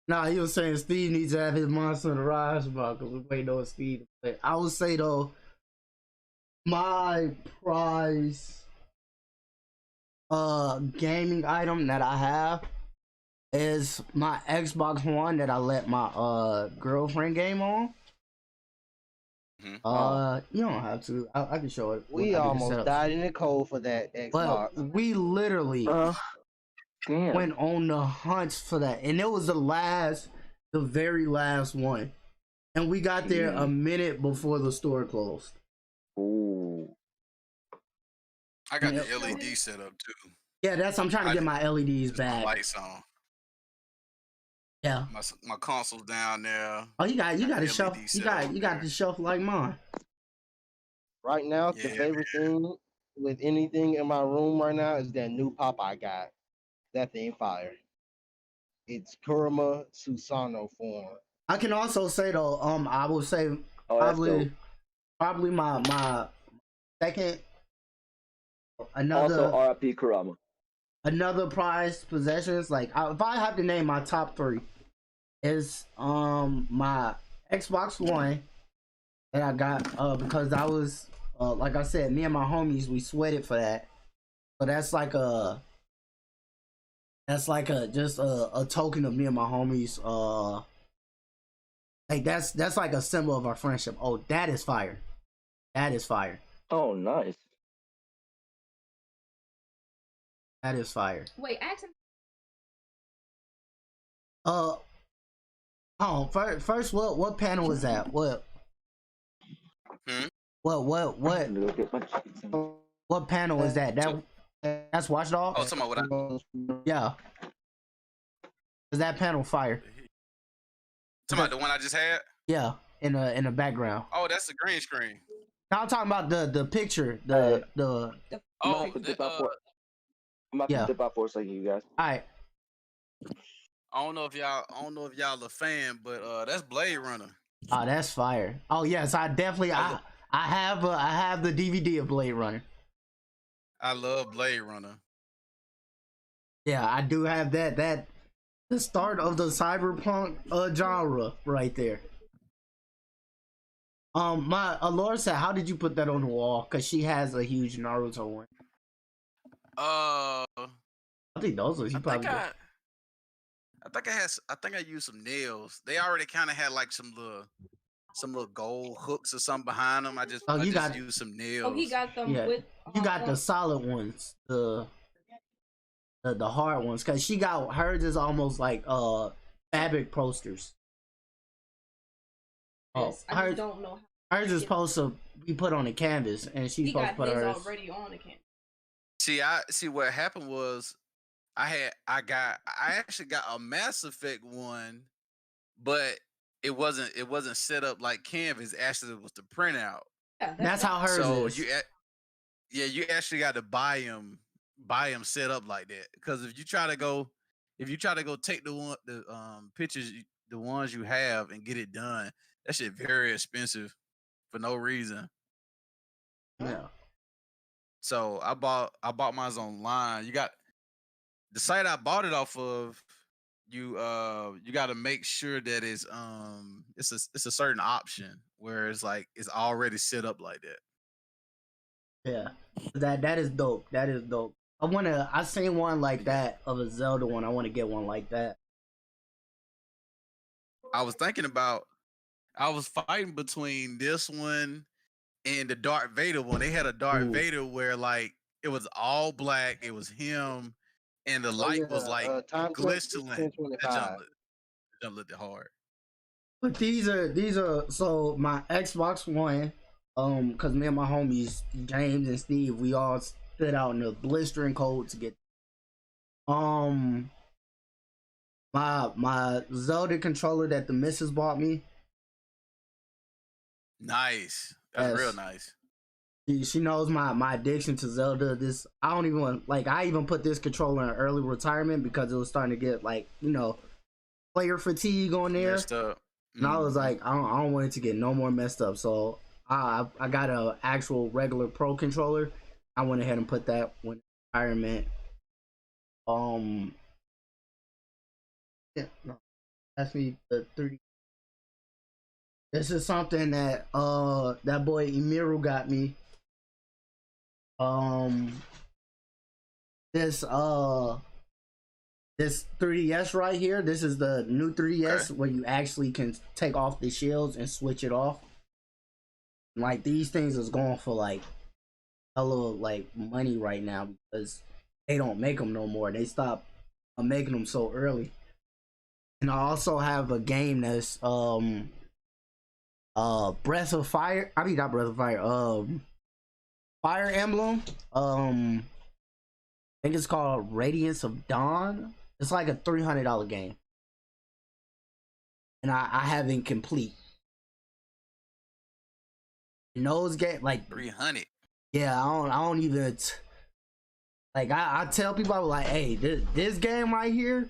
Nah, he was saying Steve needs to have his monster on the rise about because we waiting on Steve to play. I would say though, my prize gaming item that I have is my Xbox One that I let my girlfriend game on. You don't have to. I can show it. We almost died in the cold for that Xbox. But we literally Damn. went on the hunt for that, and it was the last the very last one, and we got there a minute before the store closed. Ooh. I got Yeah. the LED set up too. Yeah, I'm trying to get my LEDs Just my back. lights on. Yeah. My console's down there. Oh, you got the a shelf. LED You set up got there. the shelf like mine. Right now, the Yeah, favorite thing with anything in my room right now is that new pop I got. That thing fire. It's Kurama Susano form. I can also say though, I would say Oh, that's dope. probably my second Also, another RIP Kurama. prized possessions. Like if I have to name my top three, is my Xbox One that I got because I was like I said, me and my homies we sweated for that. So that's like a just a token of me and my homies. Like that's like a symbol of our friendship. Oh, that is fire. That is fire. Oh, nice. That is fire. Wait, ask him. First, what panel is that? What? Hmm? Look at my cheeks. What panel is that? That's Watch Oh, Dogs. talking about what I Yeah. Is that panel fire? talking about the one I just had? Yeah, in the background. Oh, that's the green screen. Now I'm talking about the picture. Uh, The I'm Oh, about to dip out for. I'm about yeah. to dip out for a second, you guys. all right. I don't know if y'all a fan, but that's Blade Runner. Oh, that's fire. Oh yes, I definitely I have the DVD of Blade Runner. I love Blade Runner. Yeah, I do have that. That the start of the cyberpunk genre right there. My Laura said, "How did you put that on the wall?" Because she has a huge Naruto one. Uh, I think those are she I probably. think I think I used some nails. They already kind of had like some little gold hooks or something behind them. I just used some nails. Oh, he got them Yeah, with. you got the solid ones, the hard ones. Because she got hers is almost like fabric posters. Yes, I hers, just don't know. hers is supposed to be put on a canvas, and she's He supposed got to put his hers. already on the canvas. See what happened was I actually got a Mass Effect one, but it wasn't set up like Canvas. Actually, it was the printout. Yeah, That's how hers So is. you actually got to buy them set up like that. Because if you try to go take the pictures, the ones you have, and get it done, that shit very expensive for no reason. Yeah. So I bought mine online. You got the site I bought it off of. You got to make sure that it's a certain option where it's like it's already set up like that. Yeah, that is dope. That is dope. I seen one like that of a Zelda one. I want to get one like that. I was fighting between this one and the Darth Vader one. They had a Darth Vader where like it was all black. It was him, and the light was like glistening. That jump looked hard. But these are so my Xbox One, because me and my homies James and Steve, we all stood out in the blistering cold to get. My Zelda controller that the missus bought me. Nice. That's real nice. She knows my addiction to Zelda. This I don't even want, like I even put this controller in early retirement because it was starting to get like player fatigue on there. Messed up. And I was like, I don't want it to get no more messed up. So I got a actual regular pro controller. I went ahead and put that in retirement. Yeah, no, that's me the 3D. This is something that that boy Emiru got me. This 3DS right here. This is the new 3DS where you actually can take off the shields and switch it off. Like these things is going for like hella like money right now because they don't make them no more. They stopped making them so early. And I also have a game that's Breath of Fire. I mean not Breath of Fire. Fire Emblem. I think it's called Radiance of Dawn. It's like a $300 game, and I haven't complete. And those game like 300. yeah, I don't even like I tell people I was like, hey, this game right here,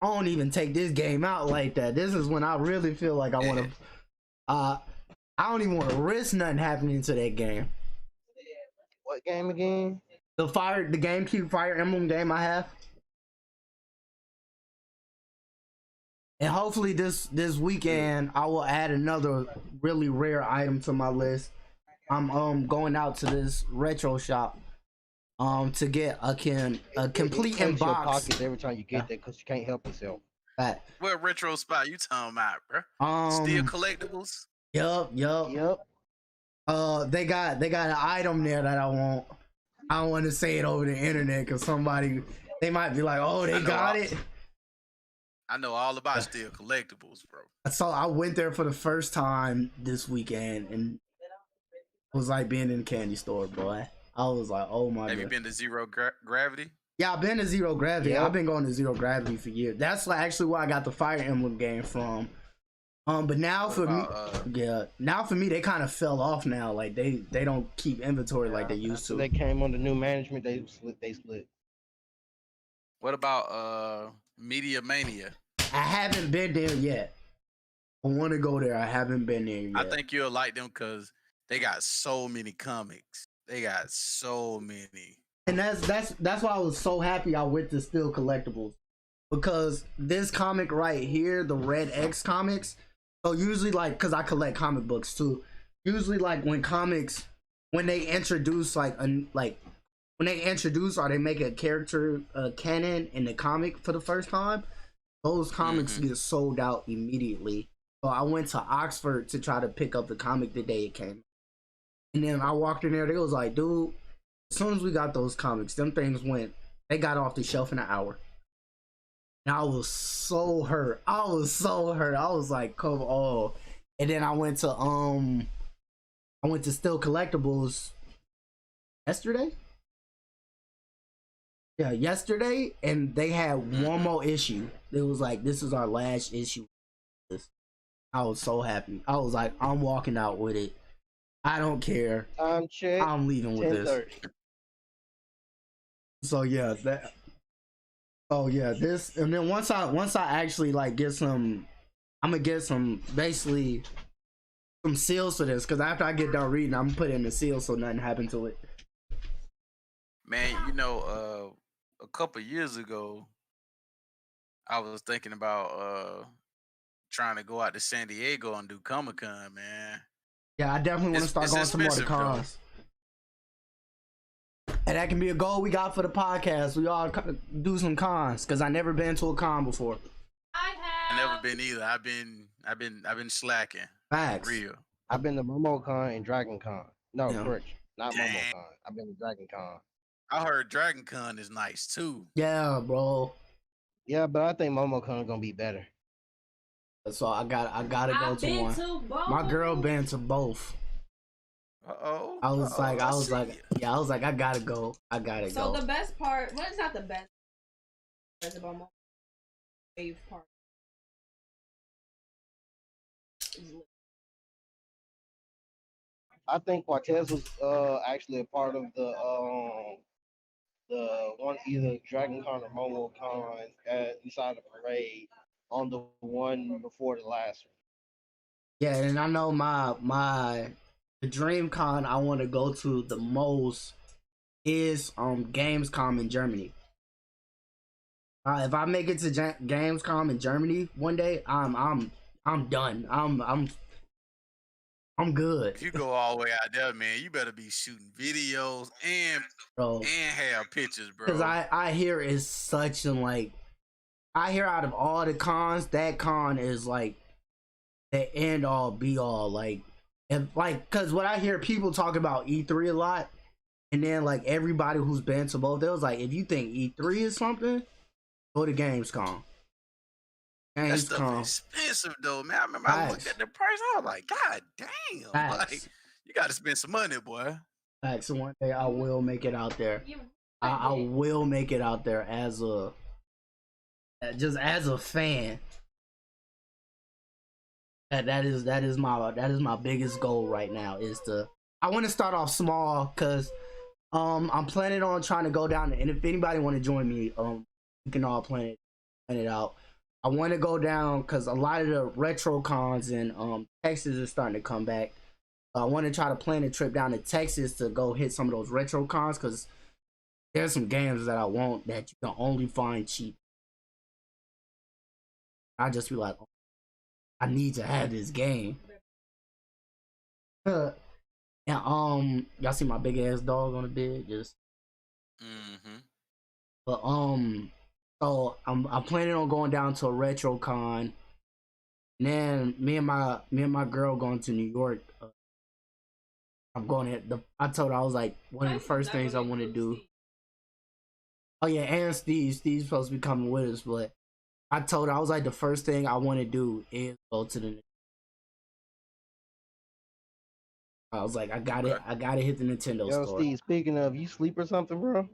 I don't even take this game out like that. This is when I really feel like I want to. I don't even want to risk nothing happening to that game. What game again? The GameCube Fire Emblem game I have. And hopefully this weekend I will add another really rare item to my list. I'm going out to this retro shop to get a complete in It your box. pockets every time you get there because you can't help yourself. Right. What retro spot you talking about, bro? Still collectibles? Yup. They got an item there that I want. I don't want to say it over the internet because they might be like, oh, they got it. I know all about still collectibles, bro. So I went there for the first time this weekend, and it was like being in the candy store, boy. I was like, oh my god. Have you been to Zero Gravity? Yeah, I've been to Zero Gravity. Yep. I've been going to Zero Gravity for years. That's like actually where I got the Fire Emblem game from. But now for me, they kind of fell off now. Like they don't keep inventory like they used to. They came under new management. They split. What about Media Mania? I haven't been there yet. I want to go there. I haven't been there yet. I think you'll like them because they got so many comics. They got so many. And that's why I was so happy I went to Still Collectibles, because this comic right here, the Red X comics. So usually, like, because I collect comic books too. Usually, like when they introduce or they make a character canon in the comic for the first time, those comics get sold out immediately. So I went to Oxford to try to pick up the comic the day it came. And then I walked in there, they was like, dude, as soon as we got those comics, they got off the shelf in an hour. And I was so hurt. I was like, come on. And then I went to Still Collectibles yesterday. Yeah, yesterday, and they had one more issue. It was like, this is our last issue. I was so happy. I was like, I'm walking out with it. I don't care. Time check. I'm leaving with this. 10:30. So yeah, this, and then once I actually like get some, I'm gonna get some basically some seals for this, because after I get done reading, I'm gonna put in the seal so nothing happened to it. Man, a couple years ago, I was thinking about trying to go out to San Diego and do Comic-Con, man. Yeah, I definitely want to start going to more of the cons. And that can be a goal we got for the podcast. We all do some cons, because I never been to a con before. I never been either. I've been slacking. Facts. Real. I've been to MomoCon and DragonCon. No, Yeah. correct. Not Dang. MomoCon. I've been to DragonCon. I heard Dragon Con is nice too. Yeah, bro. Yeah, but I think MomoCon gonna be better. So I gotta go to one. My girl been to both. I was like, I gotta go. So the best part, well, it's not the best. That's about my favorite part. I think Cortez was actually a part of the one, either DragonCon or MomoCon inside the parade on the one before the last one. Yeah, and I know the dream con I want to go to the most is Gamescom in Germany. If I make it to Gamescom in Germany one day, I'm done. I'm good. If you go all the way out there, man, you better be shooting videos and have pictures, bro. Because I hear it's such an I hear out of all the cons, that con is like the end all be all. Because what I hear people talk about E3 a lot, and then like everybody who's been to both, they was like, if you think E3 is something, go to Gamescom. That Games stuff come. expensive though, man. I remember I looked Facts. at the price. I was like, God damn! Like, Facts. you got to spend some money, boy. Facts. So one day I will make it out there. I will make it out there as a just as a fan. That is my biggest goal right now is to I want to start off small because I'm planning on trying to go down and if anybody want to join me we can all plan it out. I want to go down because a lot of the retro cons in Texas is starting to come back. I want to try to plan a trip down to Texas to go hit some of those retro cons because there's some games that I want that you can only find cheap. I just be like, oh, I need to have this game. And y'all see my big ass dog on the bed, just. But so I'm planning on going down to a retro con. And then me and my girl going to New York. I'm going to I told her I was like one of the first things I want to do. Oh yeah, and Steve's supposed to be coming with us, but I told her I was like the first thing I want to do is go to the. I was like I got it. I gotta hit the Nintendo Yo, store. Steve, speaking of, you sleep or something, bro?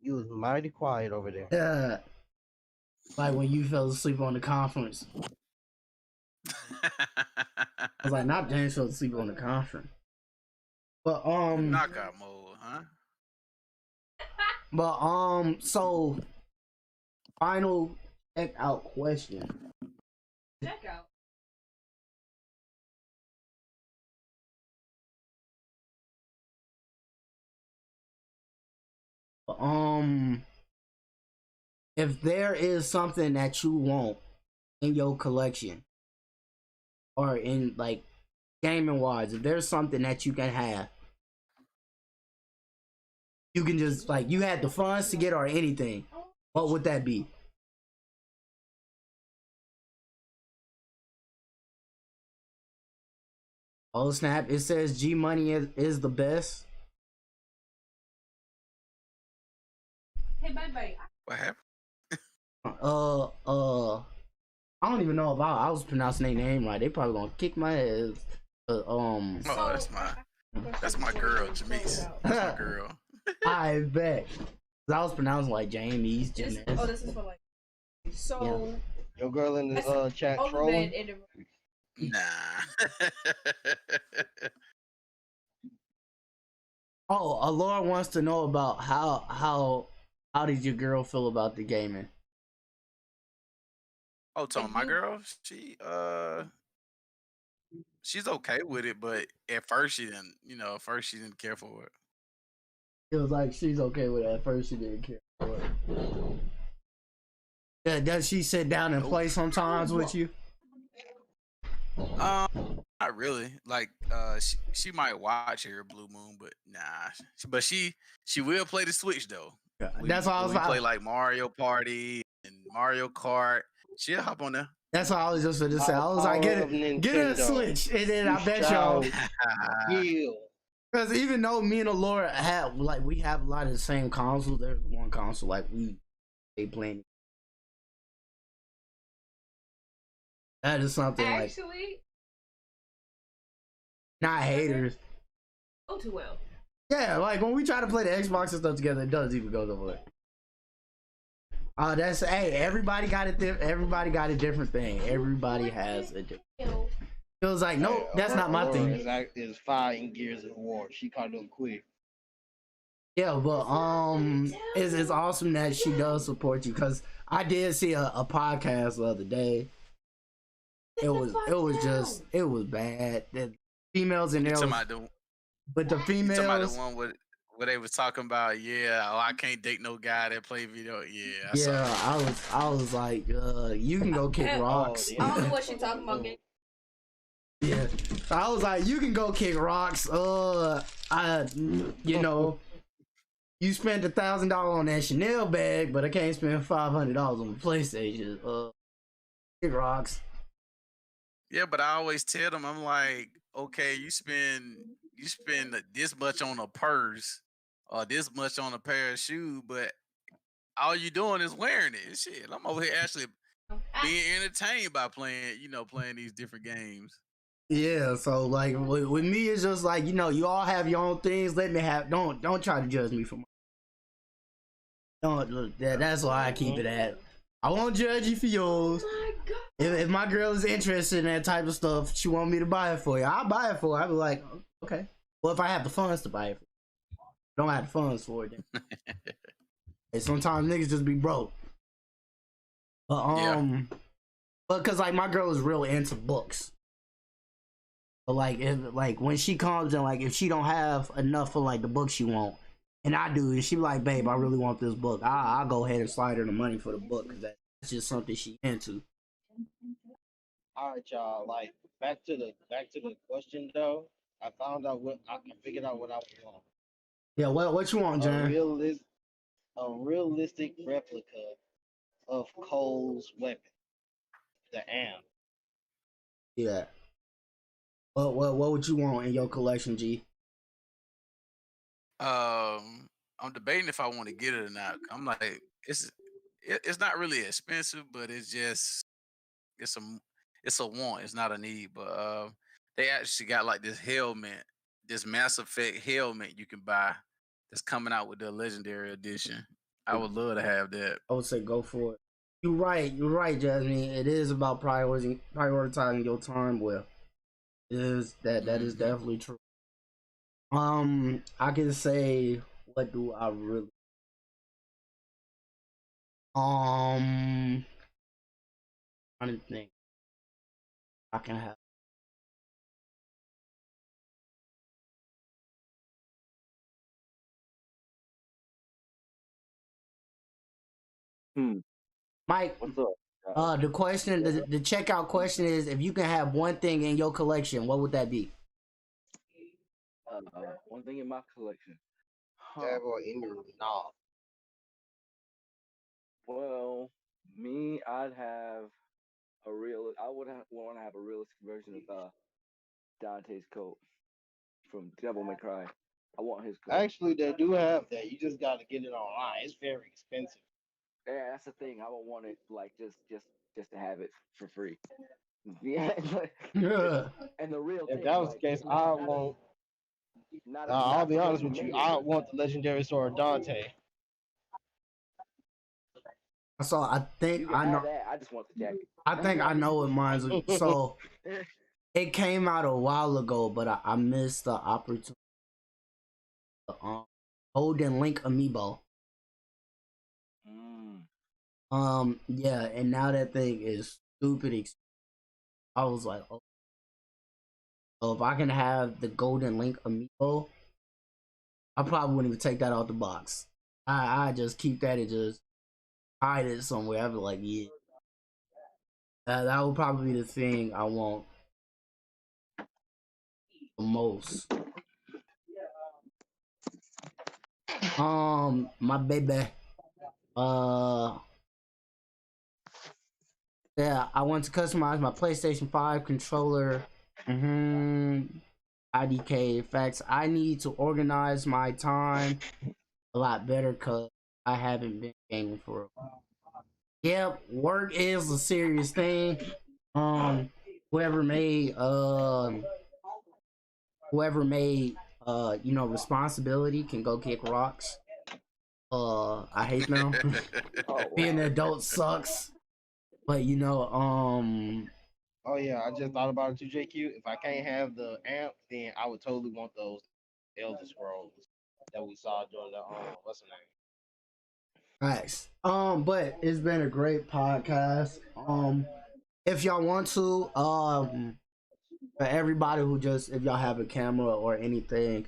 You was mighty quiet over there. Yeah. Like when you fell asleep on the conference. I was like, not James fell asleep on the conference. But knockout mode, huh? But so final check out question. Check out. If there is something that you want in your collection or in like gaming wise, if there's something that you can have, you can just like you had the funds to get or anything, what would that be? Oh snap! It says G Money is the best. Hey, bye. What happened? I don't even know if I was pronouncing their name right. They probably gonna kick my ass. Oh, that's my girl, Jamise. That's my girl. I bet. I was pronouncing like Jamie's. This is for like. So. Yeah. Your girl in the chat trolling. Nah. Oh, Alora wants to know about how did your girl feel about the gaming? Oh, Tom, my girl, she's okay with it, but at first she didn't care for it. It was like she's okay with it. At first she didn't care for it. Yeah, does she sit down and play sometimes with you? Not really. Like, she might watch her Blue Moon, but nah. But she will play the Switch though. Yeah, that's why I was like, play like Mario Party and Mario Kart. She'll hop on there. That's what I was just going to say. I was like, get a Switch, and then I bet y'all. Because even though me and Alora we have a lot of the same consoles, there's one console like they playing. That is something actually, not haters. Go too well. Yeah, like when we try to play the Xbox and stuff together, it doesn't even go the way. That's everybody got it. Everybody got a different thing. Everybody has a different. It was like, nope, that's not my thing. Is fighting Gears of War. She caught them quick. Yeah, but it's awesome that she does support you because I did see a podcast the other day. It was bad. The females in there, but the females. Talking about the one where they was talking about, I can't date no guy that play video. I was like, you can go kick rocks. I don't know what she's talking about. Yeah, I was like, you can go kick rocks. You spent $1,000 on that Chanel bag, but I can't spend $500 on the PlayStation. Kick rocks. Yeah, but I always tell them, I'm like, okay, you spend this much on a purse or this much on a pair of shoes, but all you doing is wearing it. Shit, I'm over here actually being entertained by playing, playing these different games. Yeah, so like with me, it's just like you all have your own things. Let me have. Don't try to judge me for my. Don't. That's why I keep it at. I won't judge you for yours. Oh my God. If my girl is interested in that type of stuff, she want me to buy it for you. I'll buy it for her. I'll be like, okay. Well, if I have the funds to buy it, don't have the funds for it. Then. And sometimes niggas just be broke. But Yeah. but cause like my girl is real into books. But like if when she comes and like if she don't have enough for like the book she want, and I do, and she be like, babe, I really want this book. I'll go ahead and slide her the money for the book because that's just something she into. All right, y'all. Like back to the question though. I figured out what I want. Yeah, what you want, A Jan? realistic replica of Cole's weapon, the amp. Yeah. What would you want in your collection, G? I'm debating if I want to get it or not. I'm like, it's not really expensive, but it's a it's a want. It's not a need. But they actually got like this helmet, this Mass Effect helmet you can buy that's coming out with the Legendary Edition. I would love to have that. I would say go for it. You're right, Jasmine. It is about prioritizing your time well. It is that is definitely true. I can say what do I really trying to think I can have Hmm. Mike. What's up? The question, the checkout question is, if you can have one thing in your collection, what would that be? One thing in my collection. Huh. That boy in your knob. Well, me, I'd have a real. I would want to have a realistic version of Dante's coat from Devil May Cry. I want his coat. Actually, they do have that. You just got to get it online. It's very expensive. Yeah, that's the thing. I would want it like just to have it for free. Yeah, Yeah. and the real If thing. that was like, the case, not I a- won't. Not I'll be not honest the with you. menu, I but want the legendary sword Dante. So I think you can I have know. that. I just want the jacket. I think I know what mine's. So it came out a while ago, but I missed the opportunity. Golden Link amiibo. Yeah, and now that thing is stupid. I was like, oh, so if I can have the Golden Link amiibo, I probably wouldn't even take that out the box. I just keep that and just hide it somewhere. I'd be like, yeah, that would probably be the thing I want the most. My baby. Uh, yeah, I want to customize my PlayStation 5 controller. IDK facts. I need to organize my time a lot better because I haven't been gaming for a while. Yep, work is a serious thing. Whoever made responsibility can go kick rocks. I hate them. Being an adult sucks. But Oh yeah, I just thought about it too, JQ. If I can't have the amp, then I would totally want those Elder Scrolls that we saw during the what's the name? nice. But it's been a great podcast. If y'all want to, for everybody who just, if y'all have a camera or anything,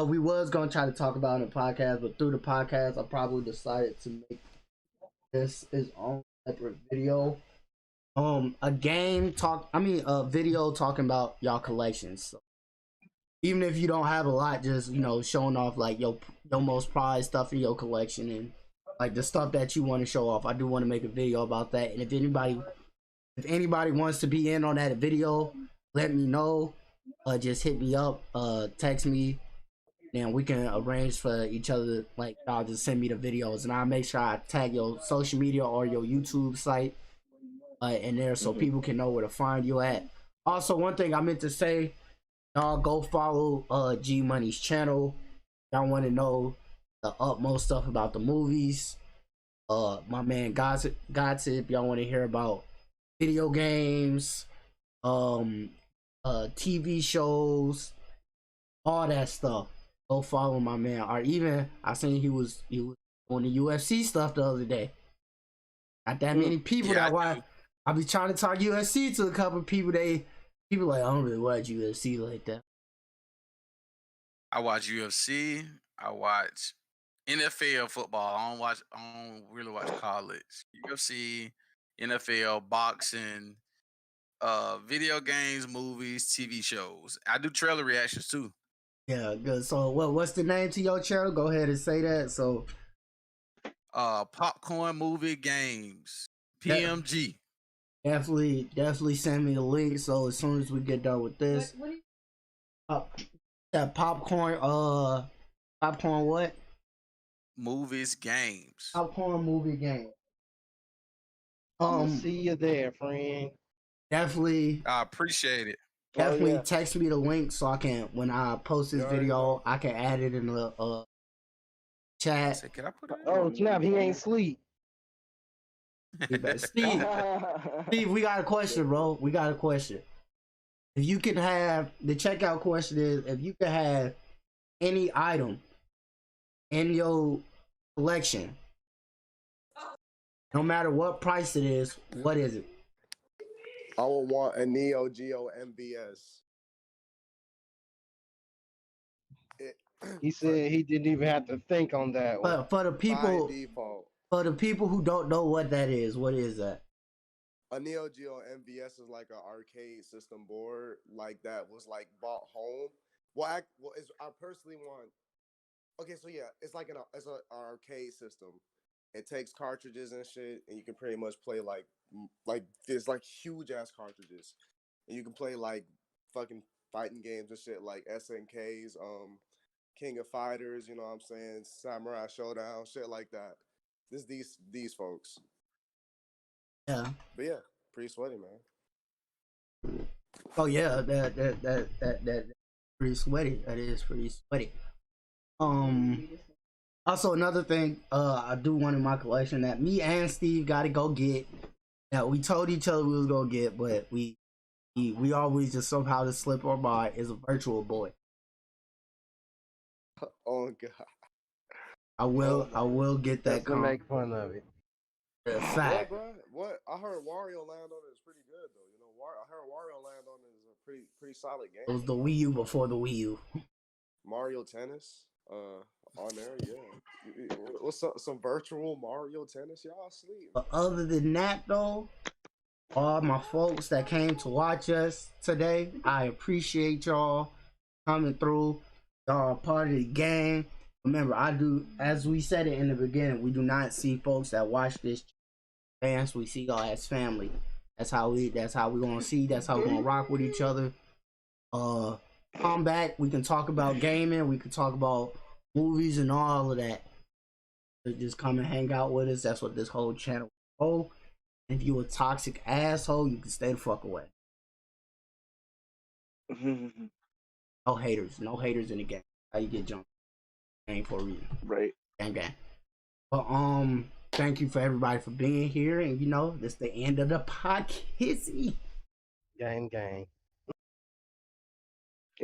we was gonna try to talk about it in the podcast, but through the podcast, I probably decided to make this its own separate video. A video talking about y'all collections. So even if you don't have a lot, just showing off like your most prized stuff in your collection and like the stuff that you want to show off. I do want to make a video about that, and if anybody wants to be in on that video, let me know. Just hit me up, text me, Then we can arrange for each other. Like, y'all just send me the videos, and I'll make sure I tag your social media or your YouTube site in there so people can know where to find you at. Also, one thing I meant to say, y'all go follow G Money's channel. Y'all want to know the utmost stuff about the movies. My man Gossip, y'all want to hear about video games, TV shows, all that stuff. Go follow my man. Or even I seen he was on the UFC stuff the other day. Not that many people that watch. I be trying to talk UFC to a couple of people. People like, I don't really watch UFC like that. I watch UFC. I watch NFL football. I don't really watch college. UFC, NFL, boxing, video games, movies, TV shows. I do trailer reactions too. Yeah, good. So what's the name to your channel? Go ahead and say that. So Popcorn Movie Games. PMG. Definitely send me the link. So as soon as we get done with this, that popcorn what? Movies, games. Popcorn movie game. See you there, friend. Definitely. I appreciate it. Definitely text me the link so I can, when I post this video, I can add it in the chat. Can I put it? Oh, snap, he ain't sleep. Steve, we got a question, bro. We got a question. If you can have, the checkout question is, if you could have any item in your collection, no matter what price it is, what is it? I would want a Neo Geo MVS. He said he didn't even have to think on that one. But for the people, by default, for the people who don't know what that is, what is that? a Neo Geo MVS is like an arcade system board, like that was like bought home. I personally want. Okay, so yeah, it's like an arcade system. It takes cartridges and shit, and you can pretty much play like there's like huge ass cartridges, and you can play like fucking fighting games and shit like SNKs, King of Fighters, you know what I'm saying, Samurai Showdown, shit like that. These folks. Yeah. But yeah, pretty sweaty, man. Oh yeah, that pretty sweaty. That is pretty sweaty. Also another thing, I do want in my collection that me and Steve got to go get. That we told each other we was gonna get, but we always just somehow just slip our by is a Virtual Boy. Oh god. I will get that. Just to make fun of it. Fact. Yeah, bro. What I heard Wario Land on it is pretty good though. You know, I heard Wario Land on it is a pretty solid game. It was the Wii U before the Wii U. Mario Tennis, on there, yeah. What's some virtual Mario Tennis? Y'all sleep. But other than that though, all my folks that came to watch us today, I appreciate y'all coming through. Y'all are part of the gang. Remember, as we said it in the beginning, we do not see folks that watch this fans. We see y'all as family. That's how we gonna see. That's how we gonna rock with each other. Come back. We can talk about gaming. We can talk about movies and all of that. So just come and hang out with us. That's what this whole channel is. Oh, if you a toxic asshole, you can stay the fuck away. No haters in the game. How you get jumped? Game for a reason. Right. Gang. But thank you for everybody for being here, and this is the end of the podcast. Gang.